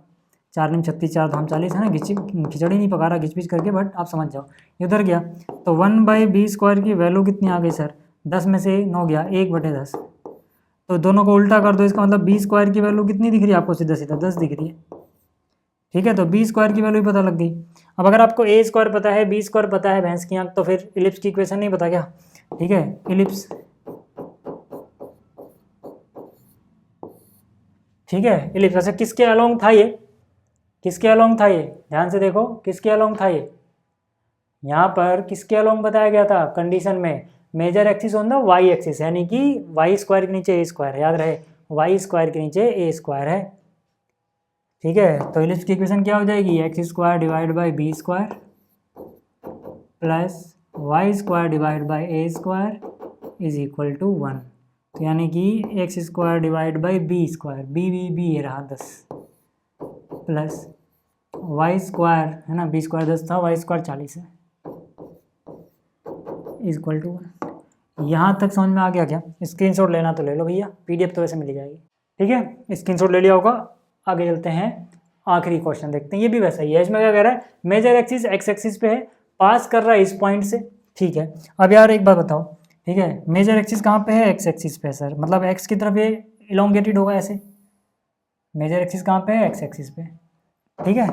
4 9 36, 4 2 40, है ना। खिचड़ी नहीं पका रहा घिच करके, बट आप समझ जाओ, ये उधर गया। तो 1/b स्क्वायर की वैल्यू कितनी आ गई सर, 10 में से 9 गया, 1/10, तो दोनों को उल्टा कर दो, इसका मतलब बी स्क्वायर की वैल्यू कितनी दिख रही है आपको, सीधा सीधा 10 दिख रही है, ठीक है। तो बी स्क्वायर की वैल्यू पता लग गई। अब अगर आपको ए स्क्वायर पता है, बी स्क्वायर पता है भैंस की आंख, तो फिर इलिप्स की इक्वेशन नहीं पता क्या, ठीक है। इलिप्स, ठीक है, इलिप्स। अच्छा किसके अलोंग था ये, किसके अलोंग था ये, ध्यान से देखो किसके अलोंग था ये, यहाँ पर किसके अलोंग बताया गया था कंडीशन में, major axis on the Y axis, यानी कि वाई स्क्वायर के नीचे ए स्क्वायर, याद रहे वाई स्क्वायर के नीचे ए स्क्वायर है, ठीक है। तो इलिप्स की इक्वेशन क्या हो जाएगी, X square divide by B square plus Y square divide by A square is equal to 1। तो यानी कि X square divide by B square, B ये रहा 10 प्लस वाई स्क्वायर, है ना, बी स्क्वायर 10 था, वाई स्क्वायर 40 है, इज इक्वल टू 1। यहाँ तक समझ में आ गया क्या, स्क्रीनशॉट लेना तो ले लो भैया, पीडीएफ तो वैसे मिल जाएगी, ठीक है। स्क्रीनशॉट ले लिया होगा, आगे चलते हैं, आखिरी क्वेश्चन देखते हैं। ये भी वैसा ही है, इसमें क्या कह रहा है, मेजर एक्सिस एक्स एक्सिस पे है, पास कर रहा है इस पॉइंट से, ठीक है। अब यार एक बात बताओ, ठीक है, मेजर एक्सिस कहाँ पे है, एक्स एक्सिस पे है सर, मतलब एक्स की तरफ ये इलोंगेटेड होगा ऐसे, मेजर एक्सिस कहाँ पे है, एक्स एक्सिस पे, ठीक है।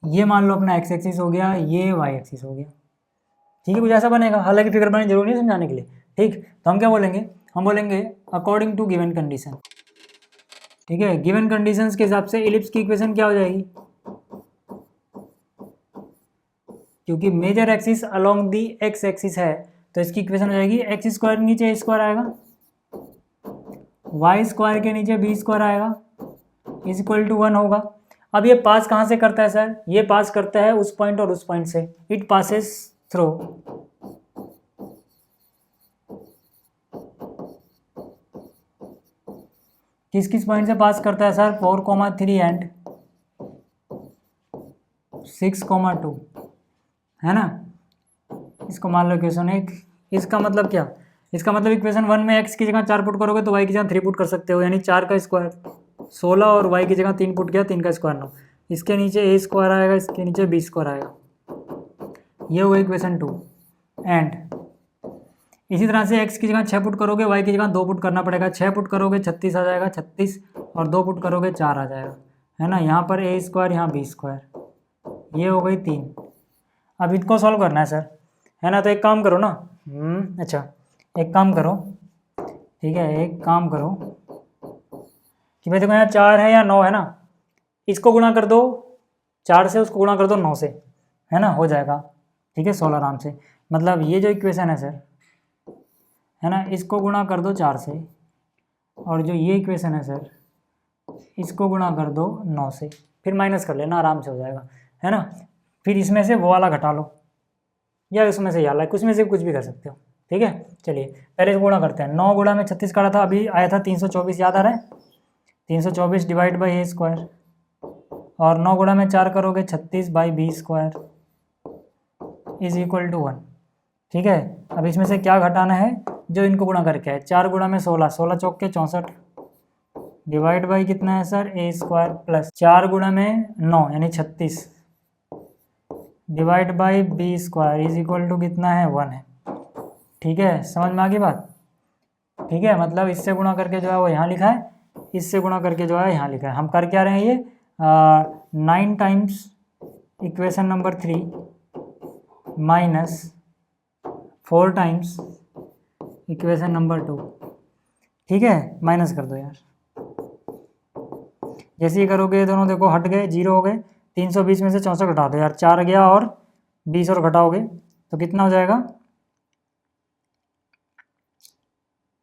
ये मान लो अपना एक्स एक्सिस हो गया, ये वाई एक्सिस हो गया, ठीक है, कुछ ऐसा बनेगा, हालांकि फिगर बनानी जरूरी नहीं समझाने के लिए, ठीक। तो हम क्या बोलेंगे, हम बोलेंगे अकॉर्डिंग टू गिवन कंडीशन, ठीक है। गिवन कंडीशंस के हिसाब से इलिप्स की इक्वेशन क्या हो जाएगी, क्योंकि major axis along the X axis है, तो इसकी इक्वेशन हो जाएगी एक्स स्क्वायर के नीचे ए स्क्वायर आएगा, वाई स्क्वायर के नीचे बी स्क्वायर आएगा, इज इक्वल टू 1 होगा। अब ये पास कहाँ से करता है सर, ये पास करता है उस पॉइंट और उस पॉइंट से, इट पासेस थ्रू, किस किस पॉइंट से पास करता है सर, 4,3 एंड 6,2, है ना। इसको मान लो इक्वेशन 1। इसका मतलब क्या, इसका मतलब इक्वेशन 1 में x की जगह 4 पुट करोगे तो y की जगह 3 पुट कर सकते हो, यानी 4 का स्क्वायर 16 और y की जगह 3 पुट किया, 3 का स्क्वायर 9। इसके नीचे a स्क्वायर आएगा, इसके नीचे b स्क्वायर आएगा। ये होगा इक्वेशन 2। एंड इसी तरह से x की जगह 6 पुट करोगे, y की जगह 2 पुट करना पड़ेगा। 6 पुट करोगे 36 आ जाएगा, 36 और 2 पुट करोगे 4 आ जाएगा, है ना। यहाँ पर a स्क्वायर, यहाँ b स्क्वायर, ये हो गई 3। अब इनको सॉल्व करना है सर, है ना। तो एक काम करो ना, अच्छा एक काम करो, ठीक है, एक काम करो कि भाई देखो यहाँ 4 है या 9 है ना, इसको गुणा कर दो 4 से, उसको गुणा कर दो 9 से, है ना, हो जाएगा, ठीक है, 16 आराम से। मतलब ये जो इक्वेशन है सर, है ना, इसको गुणा कर दो 4 से, और जो ये इक्वेशन है सर, इसको गुणा कर दो 9 से, फिर माइनस कर लेना, आराम से हो जाएगा, है ना। फिर इसमें से वो वाला घटा लो, या उसमें से ये वाला, कुछ में से कुछ भी कर सकते हो, ठीक है। चलिए पहले इसको गुणा करते हैं। 9 गुणा में 36 काटा था, अभी आया था 324, याद आ रहा है। 324 डिवाइड बाई ए स्क्वायर, और 9 गुणा में 4 करोगे 36 by B square is equal to 1, ठीक है। अब इसमें से क्या घटाना है, जो इनको गुणा करके है। 4 गुणा में 16, 16 चौक के 64 डिवाइड बाई कितना है सर, ए स्क्वायर, प्लस 4 गुणा में 9 यानी 36 divide by B square is equal to कितना है, 1 है, ठीक है। समझ में आ गई बात, ठीक है। मतलब इससे गुणा करके जो है वो यहाँ लिखा है, इससे गुणा करके जो है यहाँ लिखा है। हम कर क्या रहे हैं, ये 9 times equation number 3 minus 4 times equation number 2, ठीक है। माइनस कर दो यार, जैसे ही करोगे दोनों देखो हट गए, 0 हो गए। 320 में से 64 घटा दो यार, 4 गया और 20 और घटाओगे तो कितना हो जाएगा,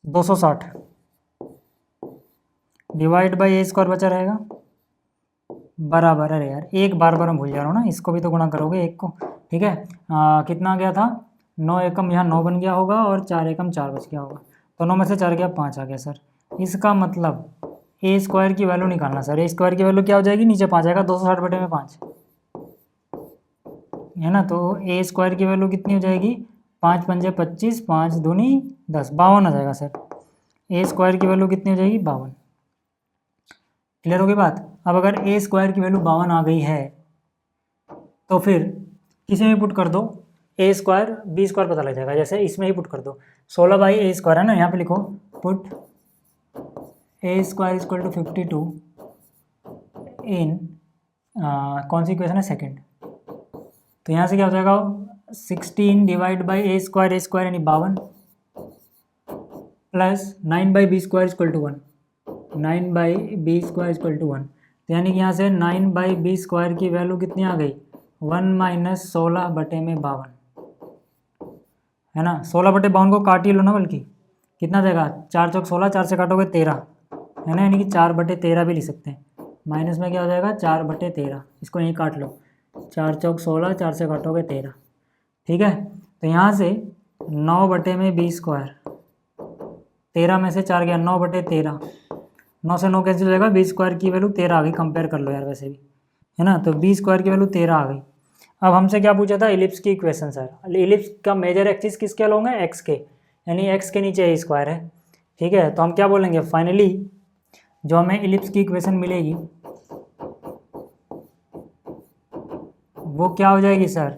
260 डिवाइड बाई ए स्क्वायर बचा रहेगा, बराबर। अरे यार एक बार मैं भूल जा रहा हूँ ना, इसको भी तो गुणा करोगे एक को, ठीक है। कितना गया था, 9 एकम यहाँ 9 बन गया होगा, और 4 एकम 4 बच गया होगा, तो 9 में से 4 गया 5 आ गया सर। इसका मतलब ए स्क्वायर की वैल्यू निकालना सर। ए स्क्वायर की वैल्यू क्या हो जाएगी, नीचे 5 आएगा, 260 बटे में 5, है ना। तो ए स्क्वायर की वैल्यू कितनी हो जाएगी, 5 पंजे 25, 5 दूनी 10, 52 आ जाएगा सर। ए स्क्वायर की वैल्यू कितनी हो जाएगी, 52। क्लियर होगी बात। अब अगर ए स्क्वायर की वैल्यू 52 आ गई है तो फिर किसी में पुट कर दो, ए स्क्वायर बी स्क्वायर पता लग जाएगा। जैसे इसमें ही पुट कर दो, 16 बाई ए स्क्वायर है ना, यहाँ पे लिखो put A square is equal to 52 in कौन सी इक्वेशन है, सेकंड। तो यहाँ से क्या हो जाएगा, 16 डिवाइड बाई ए स्क्वायर यानी 52, plus 9 by B square equal to 1, 9 by B square equal to 1। तो यानी कि यहाँ से 9 बाई बी स्क्वायर की वैल्यू कितनी आ गई, 1 माइनस 16 बटे में 52, है ना। 16 बटे 52 को काट ही लो ना, बल्कि कितना देगा, 4 चौक 16, 4 से काटोगे 13, है ना, यानी कि 4 बटे 13 भी लिख सकते हैं। माइनस में क्या हो जाएगा, 4 बटे 13, इसको यहीं काट लो, 4 चौक 16, 4 से काटोगे 13, ठीक है। तो यहाँ से 9 बटे में बी स्क्वायर, 13 में से 4 गया, 9 बटे 13, 9 से 9 कैंसिल हो जाएगा, बी स्क्वायर की वैल्यू 13 आ गई। कंपेयर कर लो यार वैसे भी, है ना। तो बी स्क्वायर की वैल्यू 13 आ गई। अब हमसे क्या पूछा था, इलिप्स की इक्वेशन सर। इलिप्स का मेजर एक्सिस किसके लोग हैं, एक्स के, यानी एक्स के नीचे ए स्क्वायर है, ठीक है। तो हम क्या बोलेंगे, फाइनली जो हमें इलिप्स की इक्वेशन मिलेगी वो क्या हो जाएगी sir,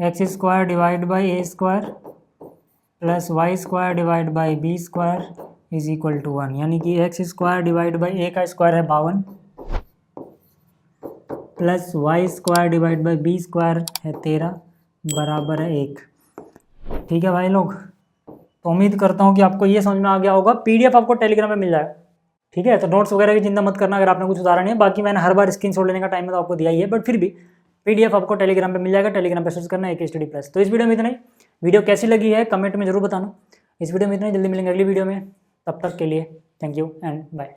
X square divide by A square plus Y square divide by B square is equal to 1। यानी कि X square divide by A का स्क्वायर है 52, plus Y square divide by B square है 13, बराबर है 1। ठीक है भाई लोग, तो उम्मीद करता हूँ कि आपको ये समझ में आ गया होगा। पीडीएफ आपको टेलीग्राम में मिल जाएगा, ठीक है। तो नोट्स वगैरह की चिंता मत करना अगर आपने कुछ सुधारा नहीं है। बाकी मैंने हर बार स्क्रीनशॉट लेने का टाइम में तो आपको दिया ही है, बट फिर भी पीडीएफ आपको टेलीग्राम पे मिल जाएगा। टेलीग्राम पे सर्च करना AK स्टडी प्लस। तो इस वीडियो में इतना ही। वीडियो कैसी लगी है कमेंट में जरूर बताना। इस वीडियो में इतना ही, जल्दी मिलेंगे अगली वीडियो में। तब तक के लिए थैंक यू एंड बाय।